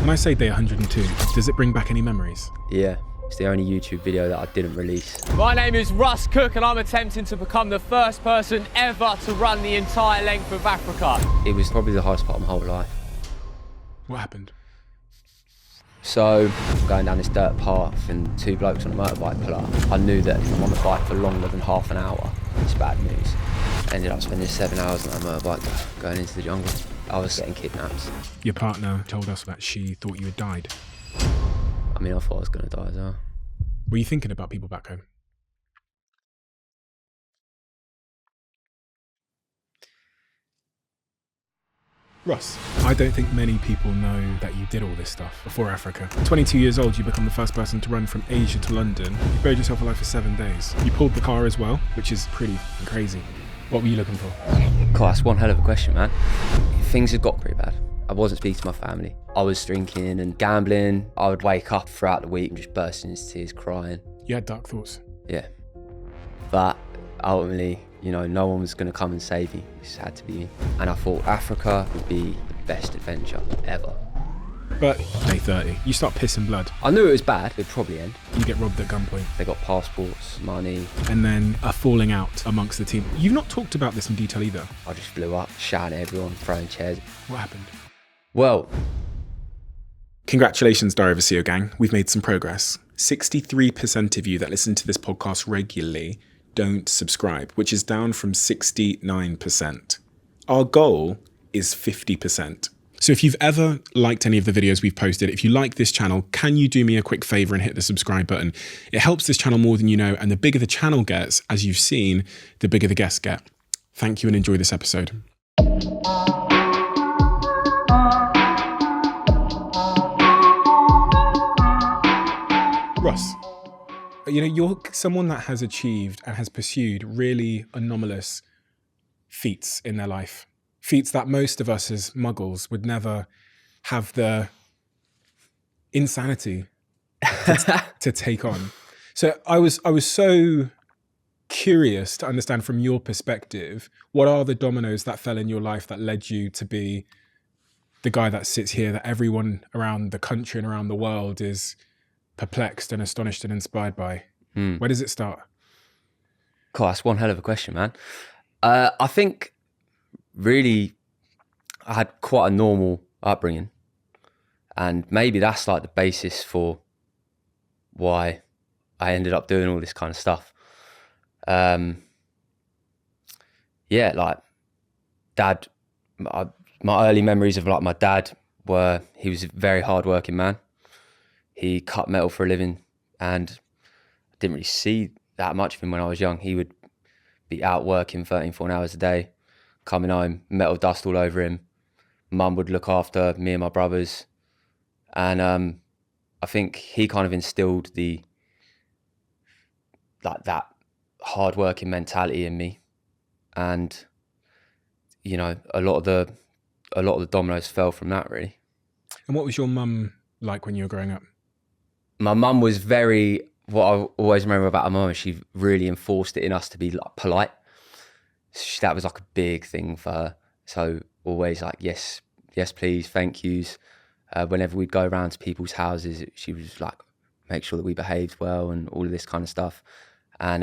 When I say day 102, does it bring back any memories? Yeah, it's the only YouTube video that I didn't release. My name is Russ Cook and I'm attempting to become the first person ever to run the entire length of Africa. It was probably the hardest part of my whole life. What happened? So, I'm going down this dirt path and two blokes on a motorbike pull up. I knew that if I'm on the bike for longer than half an hour, it's bad news. I ended up spending 7 hours on that motorbike going into the jungle. I was getting kidnapped. Your partner told us that she thought you had died. I mean, I thought I was going to die as well. Were you thinking about people back home? Russ, I don't think many people know that you did all this stuff before Africa. 22 years old, you become the first person to run from Asia to London. You buried yourself alive for 7 days. You pulled the car as well, which is pretty crazy. What were you looking for? God, that's one hell of a question, man. Things had got pretty bad. I wasn't speaking to my family. I was drinking and gambling. I would wake up throughout the week and just bursting into tears, crying. You had dark thoughts. Yeah. But ultimately, you know, no one was going to come and save me. It just had to be me. And I thought Africa would be the best adventure ever. But day 30, you start pissing blood. I knew it was bad. It'd probably end. You get robbed at gunpoint. They got passports, money. And then a falling out amongst the team. You've not talked about this in detail either. I just blew up, shouting at everyone, throwing chairs. What happened? Well, congratulations, Diary of a CEO gang. We've made some progress. 63% of you that listen to this podcast regularly don't subscribe, which is down from 69%. Our goal is 50%. So if you've ever liked any of the videos we've posted, if you like this channel, can you do me a quick favor and hit the subscribe button? It helps this channel more than you know, and the bigger the channel gets, as you've seen, the bigger the guests get. Thank you and enjoy this episode. Russ, you know, you're someone that has achieved and has pursued really anomalous feats in their life. Feats that most of us as muggles would never have the insanity to take on. So I was so curious to understand from your perspective, what are the dominoes that fell in your life that led you to be the guy that sits here, that everyone around the country and around the world is perplexed and astonished and inspired by? Where does it start? God, that's one hell of a question, man. I think really I had quite a normal upbringing, and maybe that's like the basis for why I ended up doing all this kind of stuff. Yeah, like dad, my early memories of like my dad were, he was a very hardworking man. He cut metal for a living, and I didn't really see that much of him when I was young. He would be out working 13, 14 hours a day, coming home, metal dust all over him. Mum would look after me and my brothers. And I think he kind of instilled that hard-working mentality in me. And, you know, a lot of the dominoes fell from that, really. And what was your mum like when you were growing up? My mum was what I always remember about her mum is she really enforced it in us to be like polite. That was like a big thing for her. So always like, yes, please, thank yous. Whenever we'd go around to people's houses, she was like, make sure that we behaved well and all of this kind of stuff. And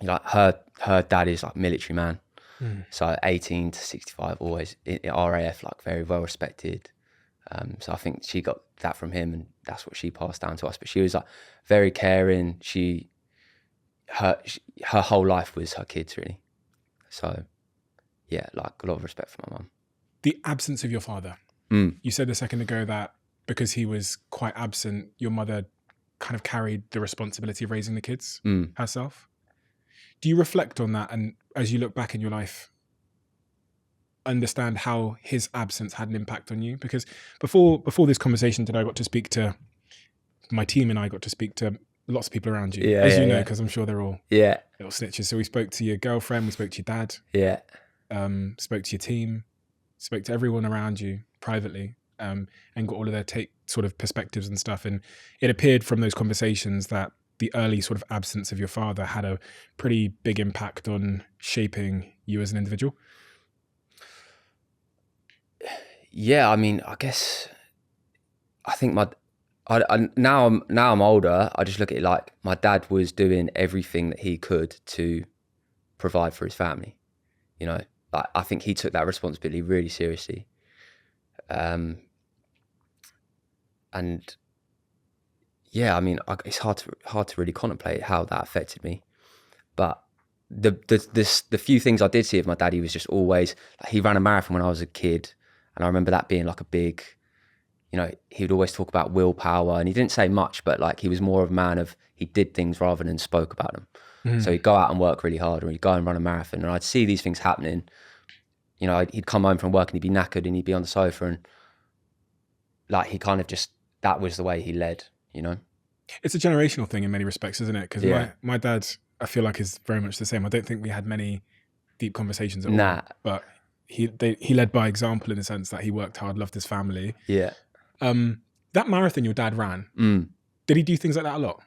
like her dad is like military man. So 18 to 65, always in RAF, like very well respected. So I think she got that from him, and that's what she passed down to us. But she was like very caring. Her whole life was her kids, really. So yeah, like a lot of respect for my mum. The absence of your father. You said a second ago that because he was quite absent, your mother kind of carried the responsibility of raising the kids herself. Do you reflect on that, and as you look back in your life, understand how his absence had an impact on you? Because before this conversation today, I got to speak to my team, and I got to speak to lots of people around you, as you know, because I'm sure they're all little snitches. So we spoke to your girlfriend, we spoke to your dad, spoke to your team, spoke to everyone around you privately, and got all of their sort of perspectives and stuff. And it appeared from those conversations that the early sort of absence of your father had a pretty big impact on shaping you as an individual. Yeah, I mean, I guess I think now I'm older. I just look at it like my dad was doing everything that he could to provide for his family. You know, like I think he took that responsibility really seriously. And yeah, I mean, it's hard to really contemplate how that affected me. But the few things I did see of my dad, he was just always like, he ran a marathon when I was a kid, and I remember that being like a big, you know, he would always talk about willpower, and he didn't say much, but like he was more of a man of, he did things rather than spoke about them. So he'd go out and work really hard, or he'd go and run a marathon, and I'd see these things happening. You know, he'd come home from work and he'd be knackered and he'd be on the sofa, and like he kind of just, that was the way he led, you know. It's a generational thing in many respects, isn't it? Because my dad, I feel like, is very much the same. I don't think we had many deep conversations at all, but he led by example in the sense that he worked hard, loved his family. Yeah. That marathon your dad ran, did he do things like that a lot?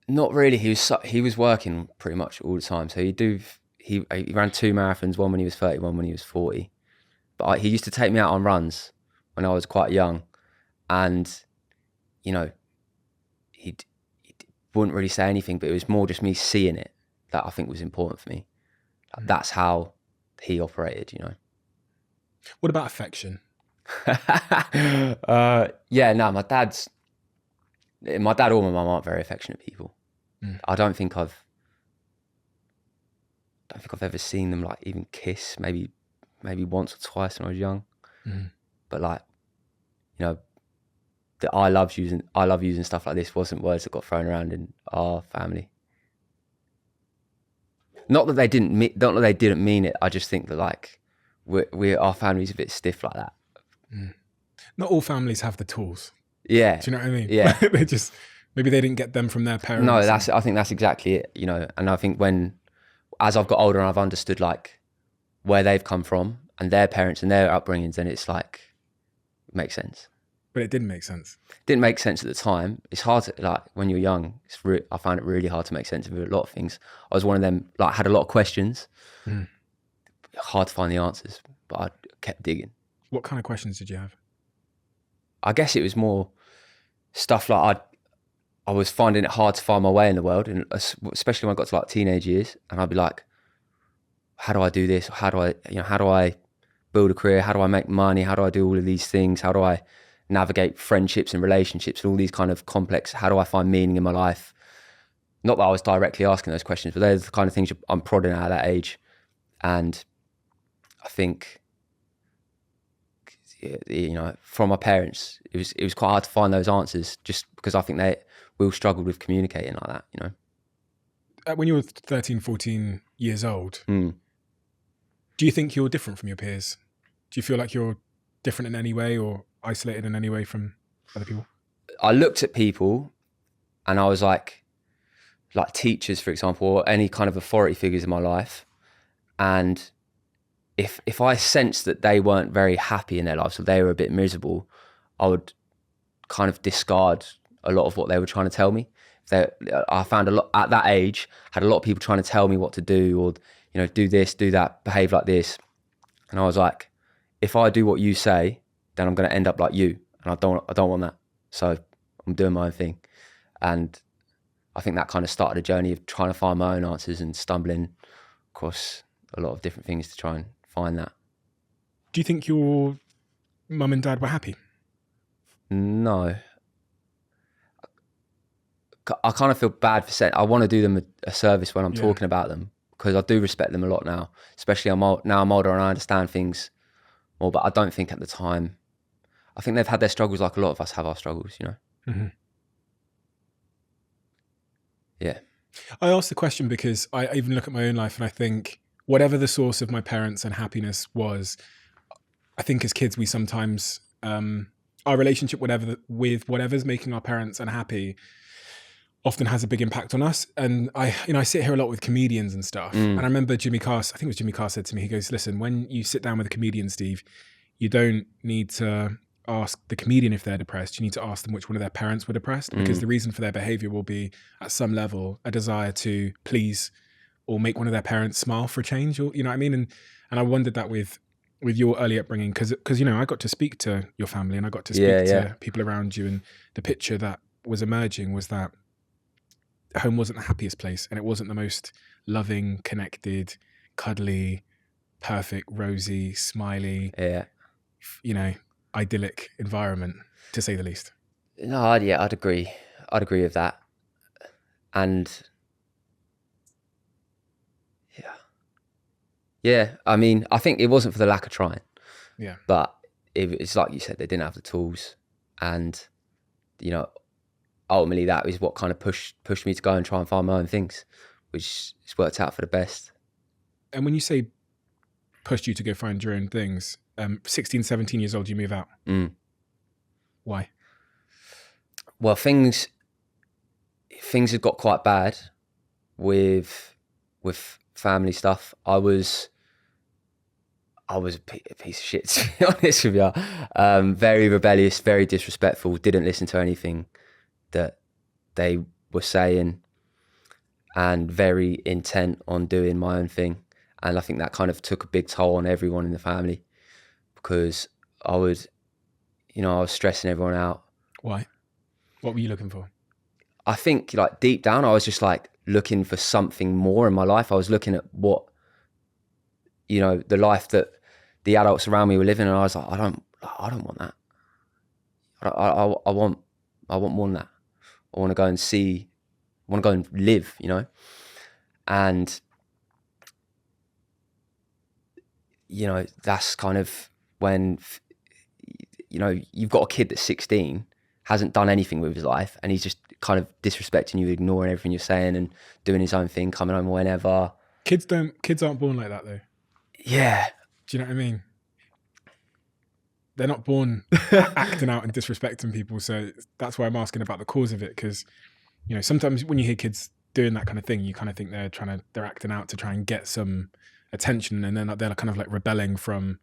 Not really. He was working pretty much all the time. So he ran 2 marathons, one when he was 30, one when he was 40. But he used to take me out on runs when I was quite young, and you know, he wouldn't really say anything, but it was more just me seeing it that I think was important for me. Like, that's how he operated, you know. What about affection? Yeah, no, my dad or my mum aren't very affectionate people. I don't think I've ever seen them like even kiss, maybe once or twice when I was young. But like, you know, the I love yous and stuff like this wasn't words that got thrown around in our family. Not that they didn't mean it. I just think that like our family's a bit stiff like that. Not all families have the tools. Yeah. Do you know what I mean? Yeah. They just, maybe they didn't get them from their parents. No, I think that's exactly it, you know. And I think as I've got older and I've understood like where they've come from and their parents and their upbringings, then it's like, it makes sense. But it didn't make sense. Didn't make sense at the time. It's hard to, like, when you're young, I found it really hard to make sense of a lot of things. I was one of them, like, had a lot of questions. Hard to find the answers, but I kept digging. What kind of questions did you have? I guess it was more stuff like I was finding it hard to find my way in the world, and especially when I got to like teenage years, and I'd be like, how do I do this? How do I build a career? How do I make money? How do I do all of these things? How do I navigate friendships and relationships and all these kind of complex, how do I find meaning in my life? Not that I was directly asking those questions, but they're the kind of things I'm prodding at that age. And I think, you know, from my parents, it was quite hard to find those answers, just because I think we all struggled with communicating like that, you know. When you were 13, 14 years old, do you think you're different from your peers? Do you feel like you're different in any way or isolated in any way from other people? I looked at people and I was like teachers, for example, or any kind of authority figures in my life. And if I sensed that they weren't very happy in their lives, or they were a bit miserable, I would kind of discard a lot of what they were trying to tell me. I found a lot at that age, had a lot of people trying to tell me what to do, or, you know, do this, do that, behave like this. And I was like, if I do what you say, then I'm going to end up like you, and I don't want that. So I'm doing my own thing. And I think that kind of started a journey of trying to find my own answers and stumbling across a lot of different things to try and find that. Do you think your mum and dad were happy? No. I kind of feel bad for saying, I want to do them a service when I'm talking about them, because I do respect them a lot now, especially now I'm older and I understand things more, but I don't think at the time, I think they've had their struggles like a lot of us have our struggles, you know? Mm-hmm. Yeah. I asked the question because I even look at my own life and I think whatever the source of my parents' unhappiness was, I think as kids we sometimes, our relationship with whatever's making our parents unhappy often has a big impact on us. And I sit here a lot with comedians and stuff. And I remember Jimmy Carr, I think it was Jimmy Carr, said to me, he goes, listen, when you sit down with a comedian, Steve, you don't need to ask the comedian if they're depressed. You need to ask them which one of their parents were depressed, because the reason for their behavior will be at some level a desire to please or make one of their parents smile for a change, or, you know what I mean? And I wondered that with with your early upbringing? Because I got to speak to your family and I got to speak to people around you, and the picture that was emerging was that home wasn't the happiest place, and it wasn't the most loving, connected, cuddly, perfect, rosy, smiley, idyllic environment, to say the least. No, I'd agree. I'd agree with that. And yeah, I mean, I think it wasn't for the lack of trying. Yeah. But it's like you said, they didn't have the tools, and ultimately that is what kind of pushed me to go and try and find my own things, which has worked out for the best. And when you say pushed you to go find your own things, 16, 17 years old, you move out. Why? Well, things had got quite bad with family stuff. I was a piece of shit, to be honest with you. Very rebellious, very disrespectful, didn't listen to anything that they were saying, and very intent on doing my own thing. And I think that kind of took a big toll on everyone in the family, because I was stressing everyone out. Why? What were you looking for? I think like deep down, I was just like looking for something more in my life. I was looking at what, the life that the adults around me were living, and I was like, I don't want that. I want more than that. I want to go and see, I want to go and live, and that's kind of when, you've got a kid that's 16, hasn't done anything with his life, and he's just kind of disrespecting you, ignoring everything you're saying, and doing his own thing, coming home whenever. Kids aren't born like that though. Yeah. Do you know what I mean? They're not born acting out and disrespecting people. So that's why I'm asking about the cause of it. Because, sometimes when you hear kids doing that kind of thing, you kind of think they're acting out to try and get some attention, and then they're kind of like rebelling from,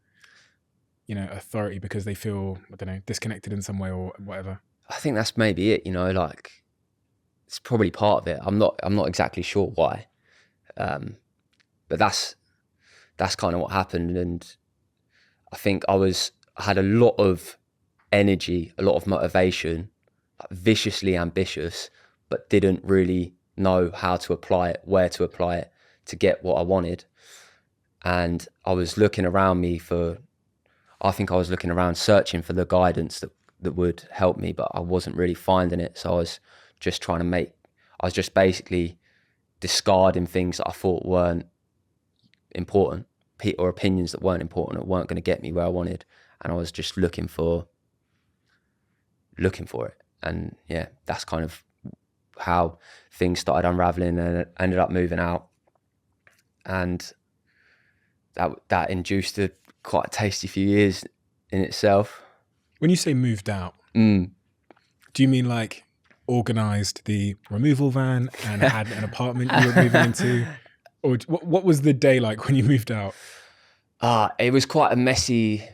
authority because they feel, I don't know, disconnected in some way or whatever. I think that's maybe it. Like it's probably part of it. I'm not exactly sure why, but that's kind of what happened. And I think I had a lot of energy, a lot of motivation, like viciously ambitious, but didn't really know how to apply it, where to apply it to get what I wanted. And I was looking around me searching for the guidance that would help me, but I wasn't really finding it. So I was just basically discarding things that I thought weren't important, or opinions that weren't important, or weren't going to get me where I wanted. And I was just looking for it. And yeah, that's kind of how things started unraveling, and I ended up moving out. And that induced quite a tasty few years in itself. When you say moved out, do you mean like organised the removal van and had an apartment you were moving into? Or what was the day like when you moved out? It was quite messy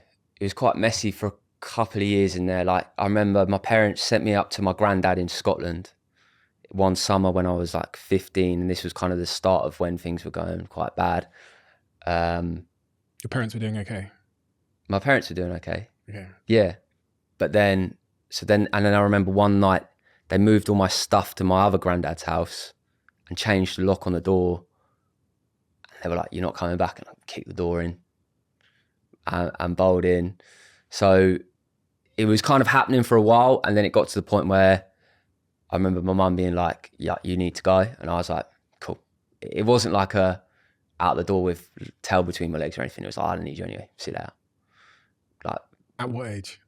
for a couple of years in there. Like, I remember my parents sent me up to my granddad in Scotland one summer when I was like 15, and this was kind of the start of when things were going quite bad. Your parents were doing okay? My parents were doing okay. Yeah. Yeah. But then I remember one night they moved all my stuff to my other granddad's house and changed the lock on the door. And they were like, "You're not coming back," and I kicked the door in and bowled in. So it was kind of happening for a while, and then it got to the point where I remember my mum being like, "Yeah, you need to go," and I was like, "Cool." It wasn't like out the door with tail between my legs or anything. It was like, "I don't need you anyway. See you later." Like, at what age?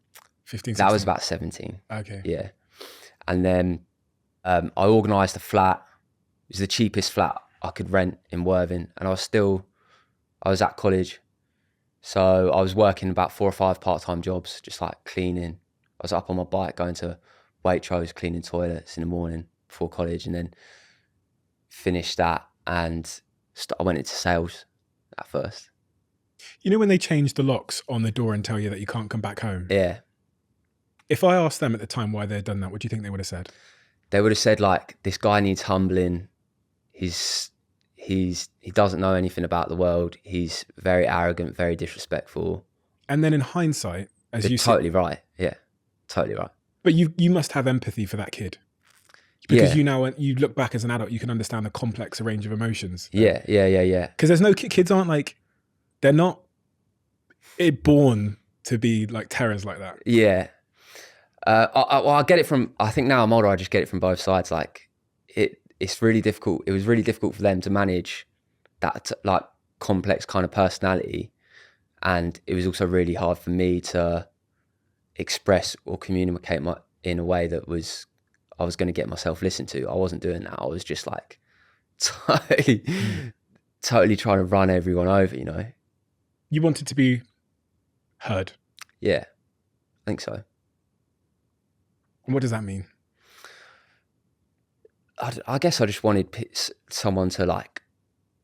15, 16? That was about 17. Okay. Yeah. And then I organised a flat. It was the cheapest flat I could rent in Worthing, and I was at college. So I was working about 4 or 5 part-time jobs, just like cleaning. I was up on my bike going to Waitrose, cleaning toilets in the morning before college, and then finished that, and I went into sales at first. You know when they change the locks on the door and tell you that you can't come back home? Yeah. If I asked them at the time why they'd done that, what do you think they would have said? They would have said, like, this guy needs humbling. He's he doesn't know anything about the world. He's very arrogant, very disrespectful. And then in hindsight, as you totally right. Yeah, totally right. But you must have empathy for that kid. Because you look back as an adult, you can understand the complex range of emotions. Yeah. Because there's no kids aren't like, they're not born to be like terrors like that. Yeah. I get it from, I think now I'm older, I just get it from both sides. Like it's really difficult. It was really difficult for them to manage that like complex kind of personality. And it was also really hard for me to express or communicate in a way that I was going to get myself listened to. I wasn't doing that. I was just like totally trying to run everyone over, you know. You wanted to be heard. Yeah, I think so. And what does that mean? I guess I just wanted someone to like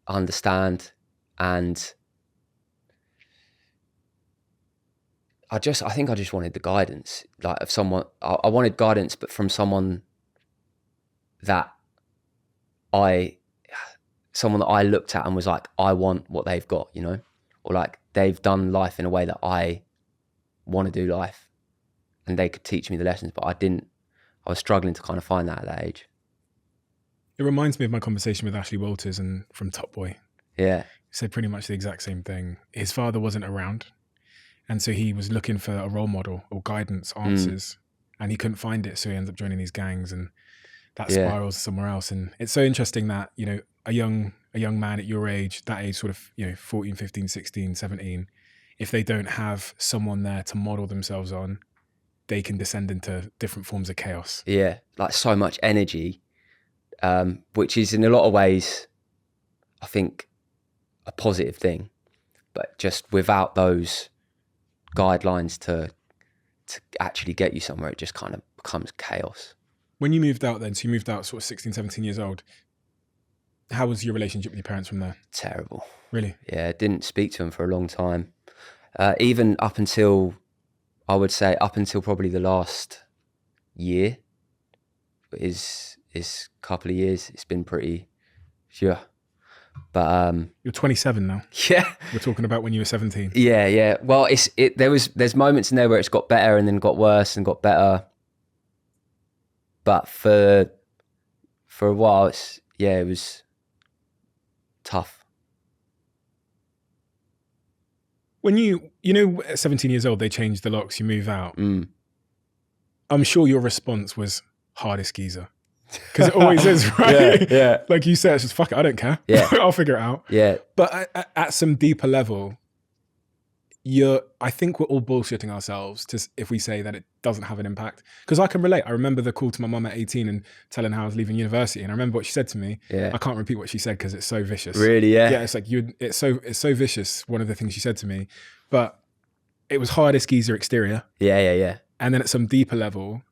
understand, and I think I just wanted the guidance, like of someone. I wanted guidance, but from someone that I looked at and was like, I want what they've got, you know, or like they've done life in a way that I want to do life, and they could teach me the lessons, but I didn't. I was struggling to kind of find that at that age. It reminds me of my conversation with Ashley Walters from Top Boy. Yeah. He said pretty much the exact same thing. His father wasn't around, and so he was looking for a role model or guidance, answers, and he couldn't find it, so he ends up joining these gangs, and that spirals somewhere else. And it's so interesting that, you know, a young man at your age, that age, sort of, you know, 14, 15, 16, 17, if they don't have someone there to model themselves on, they can descend into different forms of chaos. Yeah, like so much energy, which is in a lot of ways, I think, a positive thing, but just without those guidelines to actually get you somewhere, it just kind of becomes chaos. When you moved out then, so you moved out sort of 16, 17 years old, how was your relationship with your parents from there? Terrible. Really? Yeah, didn't speak to them for a long time. Even up until probably the last year, is couple of years, it's been pretty, but you're 27 now. Yeah, we're talking about when you were 17. Yeah. Well, there's moments in there where it's got better and then got worse and got better, but for a while it was tough. When you know, at 17 years old, they changed the locks, you move out. I'm sure your response was hardest geezer. Because it always is, right? Yeah. Like you said, it's just, fuck it, I don't care. Yeah. I'll figure it out. Yeah. But at some deeper level, I think we're all bullshitting ourselves if we say that it doesn't have an impact. Because I can relate. I remember the call to my mum at 18 and telling her I was leaving university. And I remember what she said to me. Yeah. I can't repeat what she said because it's so vicious. Really, yeah? Yeah, it's like, it's so vicious, one of the things she said to me. But it was hardest geezer exterior. Yeah. And then at some deeper level,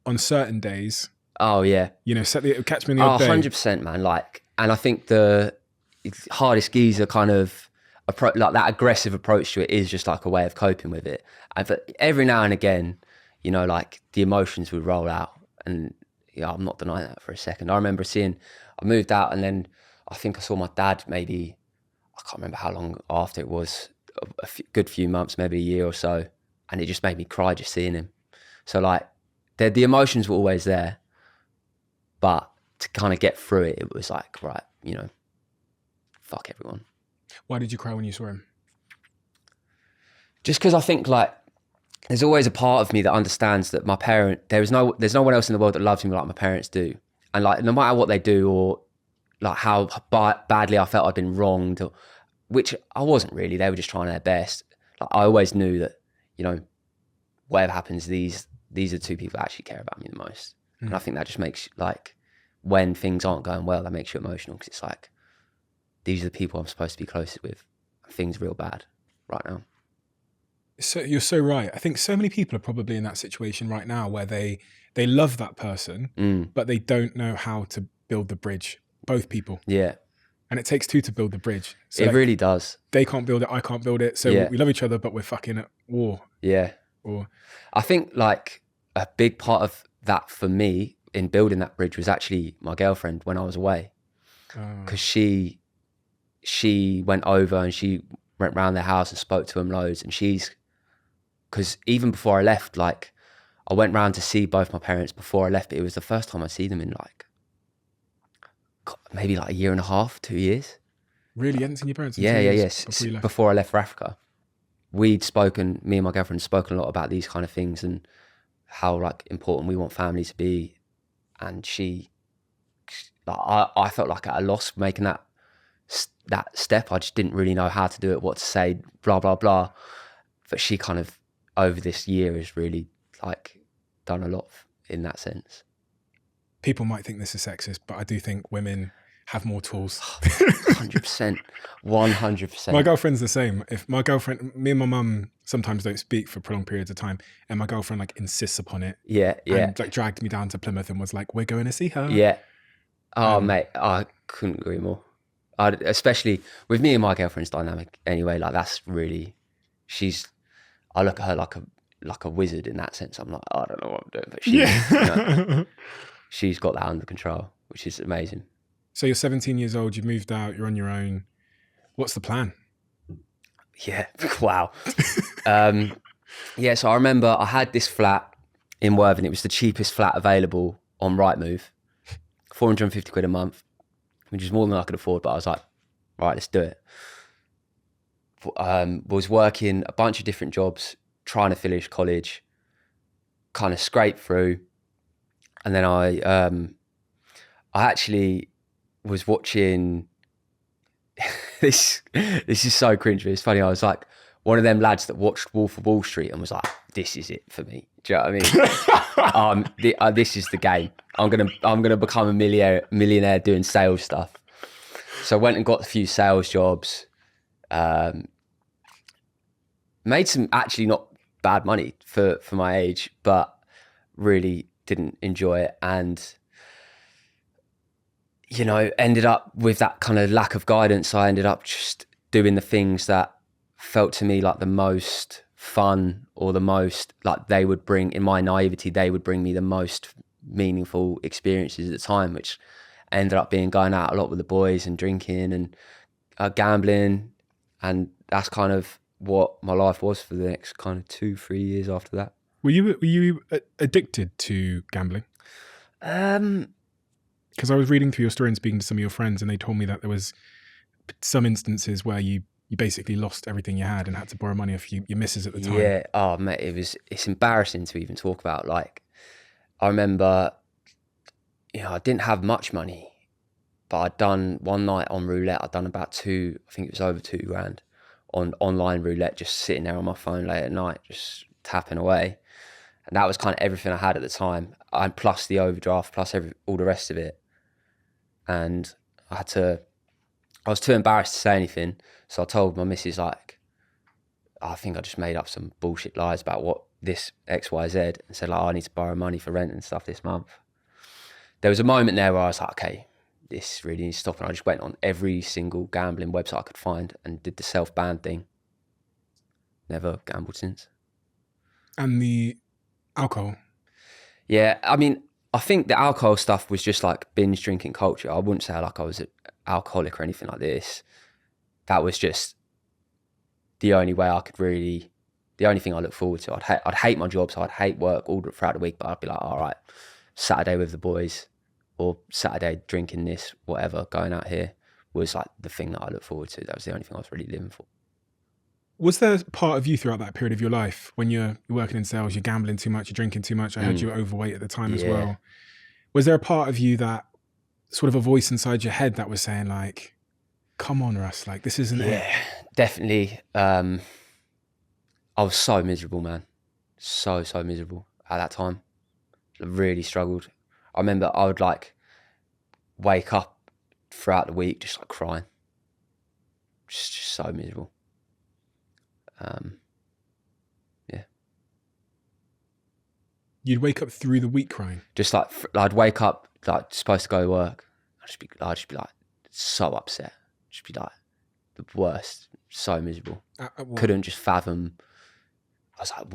on certain days... Oh, yeah. You know, catch me in the odd day. 100%, man. Like, and I think the hardest geezer kind of like that aggressive approach to it is just like a way of coping with it. And every now and again, you know, like the emotions would roll out, and I'm not denying that for a second. I remember I moved out, and then I think I saw my dad maybe, I can't remember how long after it was, good few months, maybe a year or so, and it just made me cry just seeing him. So like, the emotions were always there. But to kind of get through it, it was like, right, you know, fuck everyone. Why did you cry when you saw him? Just because I think like there's always a part of me that understands that there's no one else in the world that loves me like my parents do. And like, no matter what they do or like how badly I felt I'd been wronged, which I wasn't really, they were just trying their best. Like, I always knew that, you know, whatever happens, these are the two people that actually care about me the most. And I think that just makes, like, when things aren't going well, that makes you emotional, because it's like, these are the people I'm supposed to be closest with. Things are real bad right now. So you're so right. I think so many people are probably in that situation right now where they love that person, but they don't know how to build the bridge. Both people. Yeah. And it takes two to build the bridge. So it really does. They can't build it, I can't build it. So we love each other, but we're fucking at war. Yeah. I think like a big part of that for me in building that bridge was actually my girlfriend when I was away. because she went over and she went round their house and spoke to them loads. And because even before I left, like I went round to see both my parents before I left, but it was the first time I'd see them in like maybe like a year and a half, 2 years. Really? You hadn't seen your parents? Yes. Before I left for Africa. Me and my girlfriend spoken a lot about these kind of things and how like important we want family to be. And I felt like at a loss making that step. I just didn't really know how to do it, what to say, blah, blah, blah. But she kind of, over this year, has really like done a lot in that sense. People might think this is sexist, but I do think women have more tools. 100%. 100%. My girlfriend's the same. Me and my mum sometimes don't speak for prolonged periods of time, and my girlfriend like insists upon it. Yeah. And like dragged me down to Plymouth and was like, "We're going to see her." Yeah. Oh, mate, I couldn't agree more. Especially with me and my girlfriend's dynamic anyway, like that's really, I look at her like a wizard in that sense. I'm like, I don't know what I'm doing, but she's got that under control, which is amazing. So you're 17 years old, you've moved out, you're on your own. What's the plan? Yeah, wow. So I remember I had this flat in Worthing. It was the cheapest flat available on Rightmove, 450 quid a month, which is more than I could afford, but I was like, right, let's do it. Was working a bunch of different jobs, trying to finish college, kind of scraped through. And then I actually was watching this is so cringe, but it's funny. I was like one of them lads that watched Wolf of Wall Street and was like, this is it for me. Do you know what I mean? This is the game. I'm gonna become a millionaire doing sales stuff. So I went and got a few sales jobs, made some actually not bad money for my age, but really didn't enjoy it. And ended up with that kind of lack of guidance. I ended up just doing the things that felt to me like the most fun, or the most like they would bring, in my naivety, they would bring me the most meaningful experiences at the time, which ended up being going out a lot with the boys and drinking and gambling. And that's kind of what my life was for the next kind of 2-3 years after that. Were you addicted to gambling? Because I was reading through your story and speaking to some of your friends, and they told me that there was some instances where you basically lost everything you had and had to borrow money off your missus at the time. Yeah. Oh, mate, it's embarrassing to even talk about. Like, I remember, I didn't have much money, but I'd done one night on roulette. I'd done about I think it was over $2,000 on online roulette, just sitting there on my phone late at night, just tapping away. And that was kind of everything I had at the time. And plus the overdraft, plus all the rest of it. And I was too embarrassed to say anything. So I told my missus, like, I think I just made up some bullshit lies about what this XYZ, and said, like, I need to borrow money for rent and stuff this month. There was a moment there where I was like, okay, this really needs to stop. And I just went on every single gambling website I could find and did the self-ban thing. Never gambled since. And the alcohol? Yeah, I mean, I think the alcohol stuff was just like binge drinking culture. I wouldn't say like I was an alcoholic or anything like this. That was just the only way I could really, the only thing I look forward to. I'd hate my job, so I'd hate work all throughout the week, but I'd be like, all right, Saturday with the boys, or Saturday drinking this, whatever, going out here was like the thing that I look forward to. That was the only thing I was really living for. Was there part of you throughout that period of your life when you're working in sales, you're gambling too much, you're drinking too much? I heard you were overweight at the time as well. Was there a part of you that sort of a voice inside your head that was saying like, come on, Russ, like this isn't it? Yeah, definitely. I was so miserable, man. So miserable at that time. I really struggled. I remember I would like wake up throughout the week just like crying. Just so miserable. Yeah. You'd wake up through the week crying? Just like, I'd wake up, like supposed to go to work. I'd just be like so upset. Just be like the worst, so miserable. Couldn't just fathom. I was like,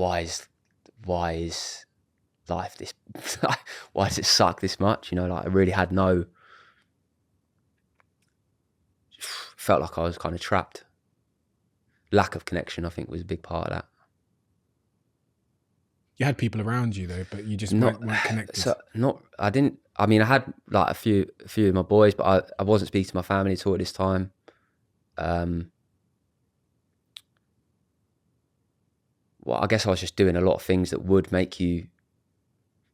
why is life this, why does it suck this much? Like I really had no felt like I was kind of trapped. Lack of connection, I think, was a big part of that. You had people around you though, but you just weren't connected. I had like a few of my boys, but I wasn't speaking to my family at all at this time. Well, I guess I was just doing a lot of things that would make you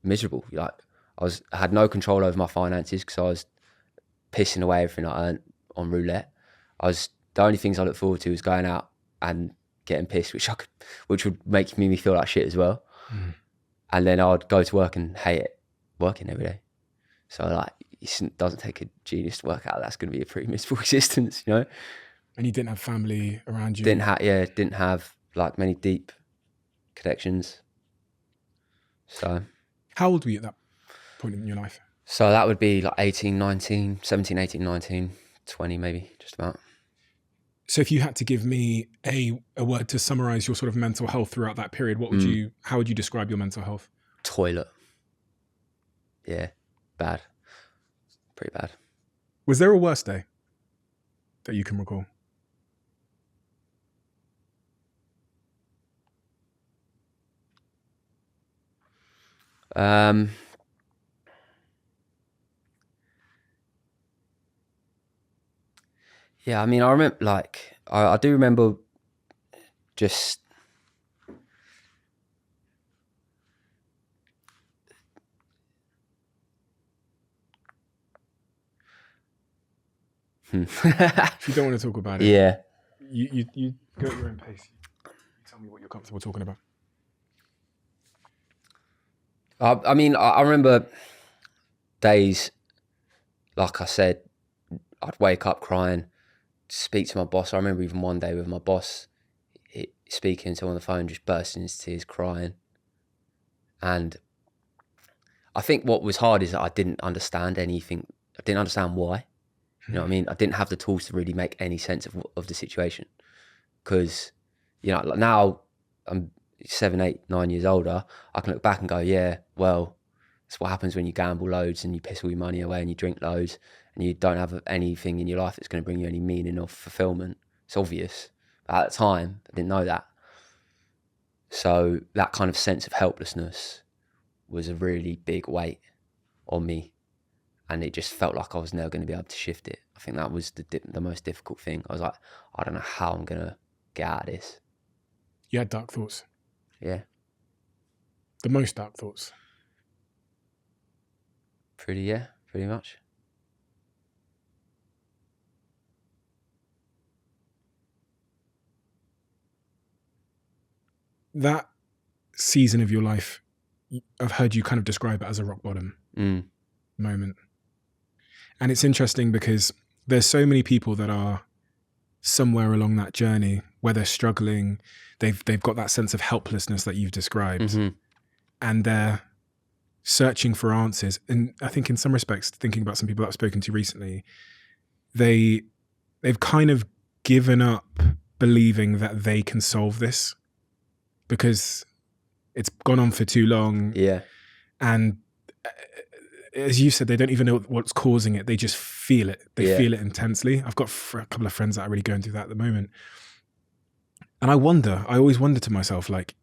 miserable. Like I had no control over my finances because I was pissing away everything I earned on roulette. The only things I looked forward to was going out and getting pissed, which would make me feel like shit as well. Mm. And then I'd go to work and hate it, working every day. So like, it doesn't take a genius to work out that's going to be a pretty miserable existence, you know? And you didn't have family around you? Didn't have like many deep connections. So. How old were you at that point in your life? So that would be like 17, 18, 19, 20 maybe, just about. So if you had to give me a word to summarize your sort of mental health throughout that period, how would you describe your mental health? Toilet. Yeah, bad. Pretty bad. Was there a worse day that you can recall? Yeah, I mean, I remember, like, I do remember just If you don't want to talk about it, yeah, you go at your own pace. You tell me what you're comfortable talking about. I mean, I remember days, like I said, I'd wake up crying, speak to my boss. I remember even one day with my boss, speaking to him on the phone, just bursting into tears, crying. And I think what was hard is that I didn't understand anything. I didn't understand why. You know what I mean? I didn't have the tools to really make any sense of the situation. Because, you know, like now I'm 7, 8, 9 years older, I can look back and go, yeah, well, that's what happens when you gamble loads and you piss all your money away and you drink loads and you don't have anything in your life that's going to bring you any meaning or fulfillment. It's obvious. But at the time, I didn't know that. So that kind of sense of helplessness was a really big weight on me. And it just felt like I was never going to be able to shift it. I think that was the most difficult thing. I was like, I don't know how I'm going to get out of this. You had dark thoughts? Yeah. The most dark thoughts? Pretty much. That season of your life, I've heard you kind of describe it as a rock bottom moment. And it's interesting because there's so many people that are somewhere along that journey where they're struggling. They've got that sense of helplessness that you've described, and they're searching for answers. And I think in some respects, thinking about some people that I've spoken to recently, they've kind of given up believing that they can solve this because it's gone on for too long. Yeah. And as you said, they don't even know what's causing it. They just feel it. They feel it intensely. I've got a couple of friends that are really going through that at the moment. And I always wonder to myself, like,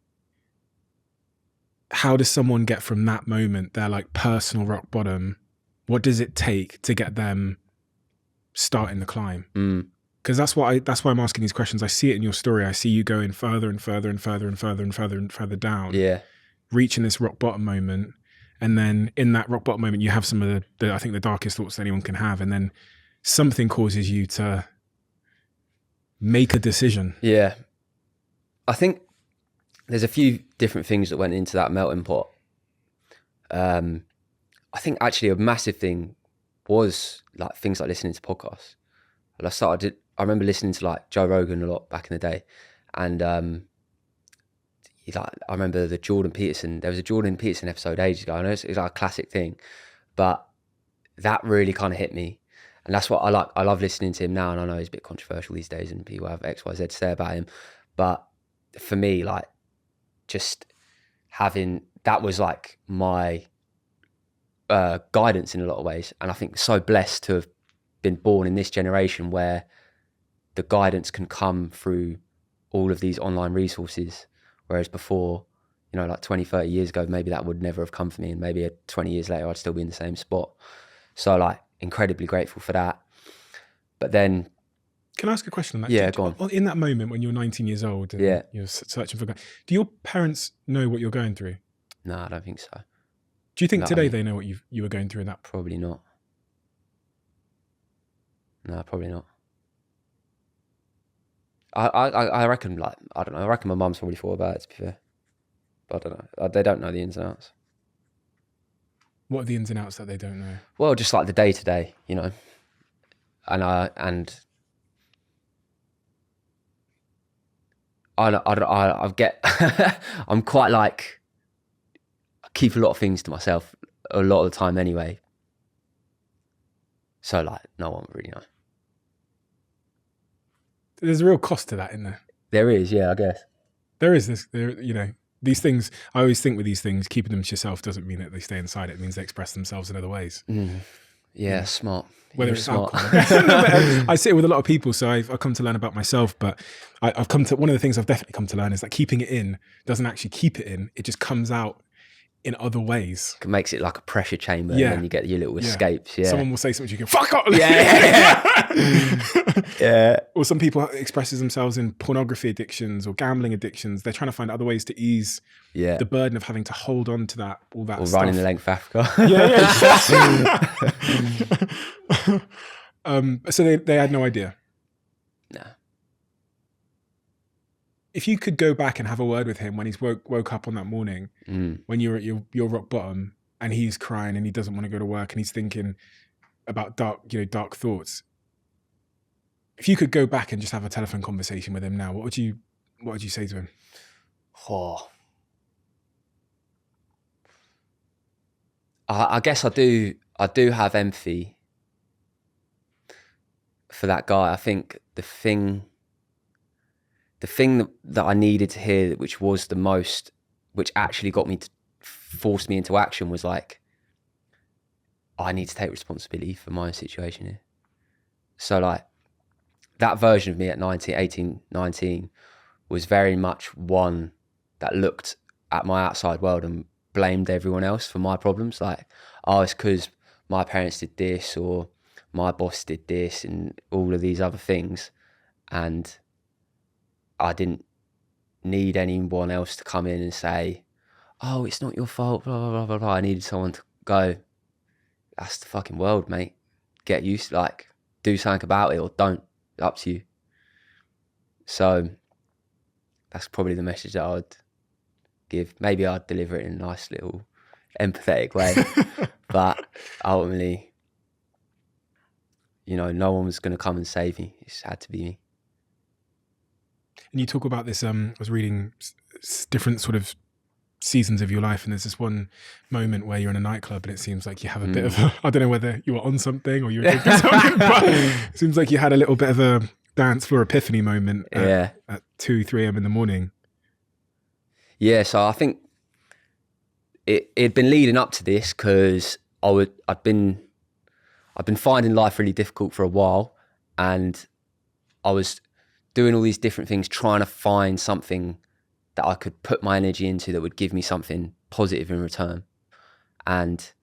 how does someone get from that moment, their like personal rock bottom, what does it take to get them starting the climb? Because that's why I'm asking these questions. I see it in your story. I see you going further and further and further and further and further and further down. Yeah. Reaching this rock bottom moment. And then in that rock bottom moment, you have some of I think the darkest thoughts anyone can have. And then something causes you to make a decision. Yeah. I think there's a few different things that went into that melting pot. I think actually a massive thing was like things like listening to podcasts. And I remember listening to like Joe Rogan a lot back in the day. And I remember there was a Jordan Peterson episode ages ago. I know it's like a classic thing, but that really kind of hit me. And that's what I like. I love listening to him now. And I know he's a bit controversial these days and people have X, Y, Z to say about him. But for me, like just having, that was like my guidance in a lot of ways. And I think so blessed to have been born in this generation where the guidance can come through all of these online resources. Whereas before, you know, like 20, 30 years ago, maybe that would never have come for me. And maybe 20 years later, I'd still be in the same spot. So like incredibly grateful for that. But then... Can I ask a question on that? Yeah, go on. In that moment when you're 19 years old and you're searching for... Do your parents know what you're going through? No, I don't think so. Do you think today they know what you were going through in that? Probably not. No, probably not. I reckon, like, I don't know, I reckon my mum's probably thought about it, to be fair. But I don't know. They don't know the ins and outs. What are the ins and outs that they don't know? Well, just like the day-to-day, you know. And I get... I'm quite like... I keep a lot of things to myself a lot of the time anyway. So, like, no one would really know. There's a real cost to that, isn't there? There is, yeah, I guess. There is this, you know, these things, I always think with these things, keeping them to yourself doesn't mean that they stay inside. It means they express themselves in other ways. Yeah, smart. Whether it's alcohol. I sit with a lot of people, so I've come to learn about myself, but I've come to, one of the things I've definitely come to learn is that keeping it in doesn't actually keep it in. It just comes out in other ways. It makes it like a pressure chamber, and then you get your little escapes. Yeah. Someone will say something, you go, fuck off! Yeah. Or some people expresses themselves in pornography addictions or gambling addictions. They're trying to find other ways to ease the burden of having to hold on to that, all that or stuff. running the length of Africa. So they had no idea. No. If you could go back and have a word with him when he's woke up on that morning, when you're at your rock bottom and he's crying and he doesn't want to go to work and he's thinking about dark thoughts. If you could go back and just have a telephone conversation with him now, what would you say to him? Oh. I guess I do have empathy for that guy. I think the thing that I needed to hear, which was the most, which actually forced me into action, was like, I need to take responsibility for my situation here. So like, that version of me at 18, 19 was very much one that looked at my outside world and blamed everyone else for my problems. Like, oh, it's because my parents did this or my boss did this and all of these other things. And I didn't need anyone else to come in and say, oh, it's not your fault, blah, blah, blah, blah, blah. I needed someone to go, that's the fucking world, mate. Get used to, like, do something about it or don't. Up to you. So that's probably the message that I would give. Maybe I'd deliver it in a nice little empathetic way. But ultimately, you know, no one was going to come and save me. It just had to be me. And you talk about this, I was reading different sort of seasons of your life, and there's this one moment where you're in a nightclub and it seems like you have a bit of I don't know whether you were on something or you were drinking something, but it seems like you had a little bit of a dance floor epiphany moment at 2-3 a.m. in the morning. Yeah, so I think it'd been leading up to this because I'd been finding life really difficult for a while, and I was doing all these different things, trying to find something that I could put my energy into that would give me something positive in return. And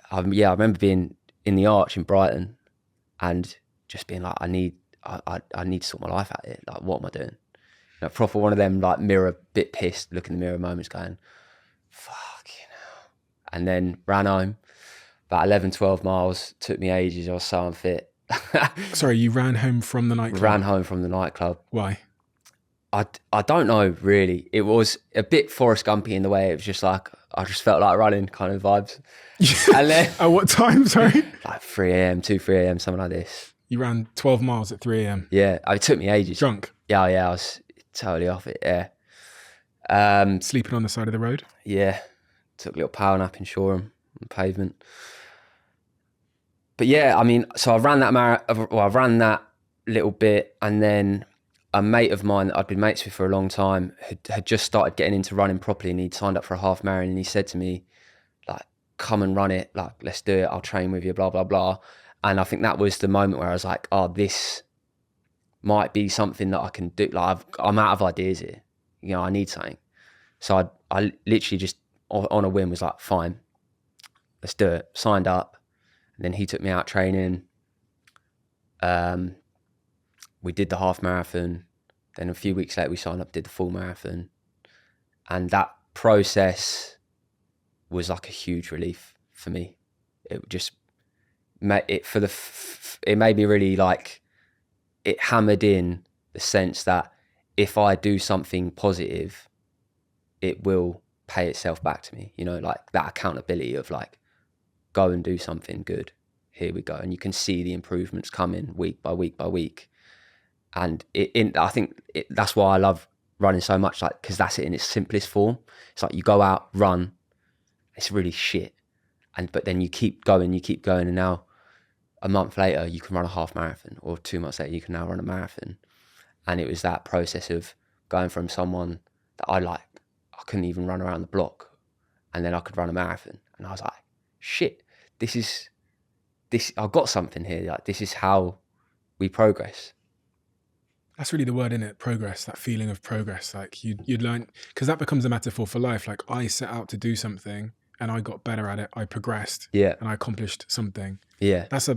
I remember being in the Arch in Brighton and just being like, I need to sort my life out here. Like, what am I doing? Like, proper one of them, like, mirror, bit pissed, look in the mirror moments going, fuck, you know. And then ran home, about 11, 12 miles, took me ages, I was so unfit. Sorry, you ran home from the nightclub? Ran home from the nightclub. Why? I don't know, really. It was a bit Forrest Gumpy in the way. It was just like, I just felt like running kind of vibes. And then, at what time, sorry? Like 3 a.m, 3 a.m, something like this. You ran 12 miles at 3 a.m? Yeah. It took me ages. Drunk? Yeah, I was totally off it, yeah. Sleeping on the side of the road? Yeah. Took a little power nap in Shoreham on the pavement. But yeah, I mean, so I ran that little bit, and then a mate of mine that I'd been mates with for a long time had just started getting into running properly, and he'd signed up for a half marathon, and he said to me, like, come and run it, like, let's do it, I'll train with you, blah, blah, blah. And I think that was the moment where I was like, oh, this might be something that I can do. Like I'm out of ideas here. You know, I need something. So I literally just on a whim was like, fine, let's do it. Signed up. And then he took me out training. We did the half marathon. Then a few weeks later, we signed up, did the full marathon. And that process was like a huge relief for me. It just made it it made me really like, it hammered in the sense that if I do something positive, it will pay itself back to me. You know, like that accountability of like, go and do something good. Here we go. And you can see the improvements coming week by week by week. And I think that's why I love running so much, like, because that's it in its simplest form. It's like you go out, run, it's really shit. But then you keep going, and now a month later you can run a half marathon, or 2 months later you can now run a marathon. And it was that process of going from someone that I couldn't even run around the block, and then I could run a marathon. And I was like, shit, I've got something here. Like, this is how we progress. That's really the word, isn't it? Progress, that feeling of progress. Like you'd learn, because that becomes a metaphor for life. Like, I set out to do something and I got better at it. I progressed, and I accomplished something. Yeah. That's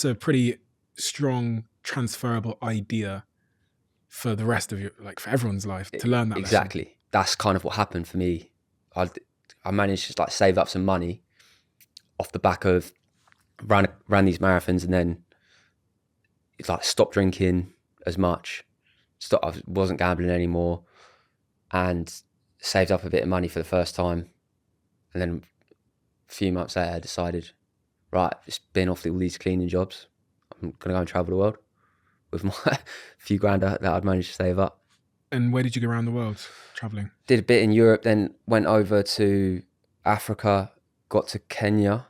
a pretty strong transferable idea for the rest of your, like, for everyone's life, to learn that exactly lesson. That's kind of what happened for me. I managed to like save up some money off the back of ran these marathons, and then it's like stopped drinking as much, I wasn't gambling anymore, and saved up a bit of money for the first time. And then a few months later I decided, right, just been off all these cleaning jobs, I'm gonna go and travel the world with my few grand that I'd managed to save up. And where did you go around the world traveling? Did a bit in Europe, then went over to Africa, got to Kenya,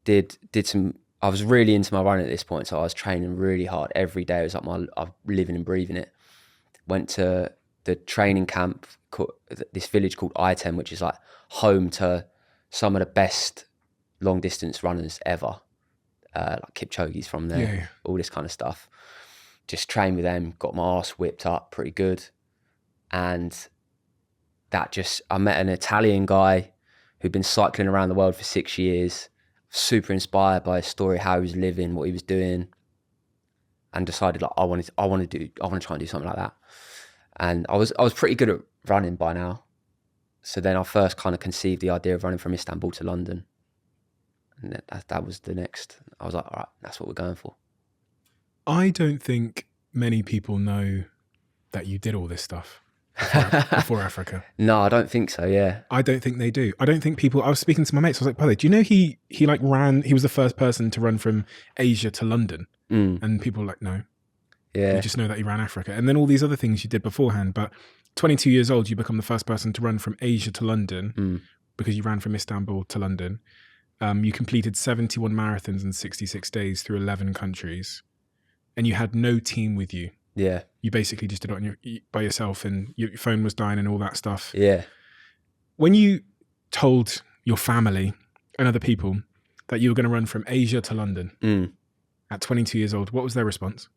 did some. I was really into my running at this point, so I was training really hard every day. It was like I'm living and breathing it. Went to the training camp, this village called Item, which is like home to some of the best long distance runners ever, like Kipchoge's from there, all this kind of stuff. Just trained with them, got my arse whipped up pretty good. And I met an Italian guy who'd been cycling around the world for 6 years, super inspired by his story, how he was living, what he was doing, and decided like I want to try and do something like that. And I was pretty good at running by now. So then I first kind of conceived the idea of running from Istanbul to London. And that was the next. I was like, all right, that's what we're going for. I don't think many people know that you did all this stuff before Africa. No, I don't think so, yeah. I don't think they do. I don't think people, I was speaking to my mates, I was like, by the way, do you know he was the first person to run from Asia to London? And people were like, no. Yeah. You just know that he ran Africa. And then all these other things you did beforehand. But 22 years old, you become the first person to run from Asia to London because you ran from Istanbul to London. You completed 71 marathons in 66 days through 11 countries. And you had no team with you. Yeah. You basically just did it by yourself, and your phone was dying and all that stuff. Yeah. When you told your family and other people that you were going to run from Asia to London at 22 years old, what was their response?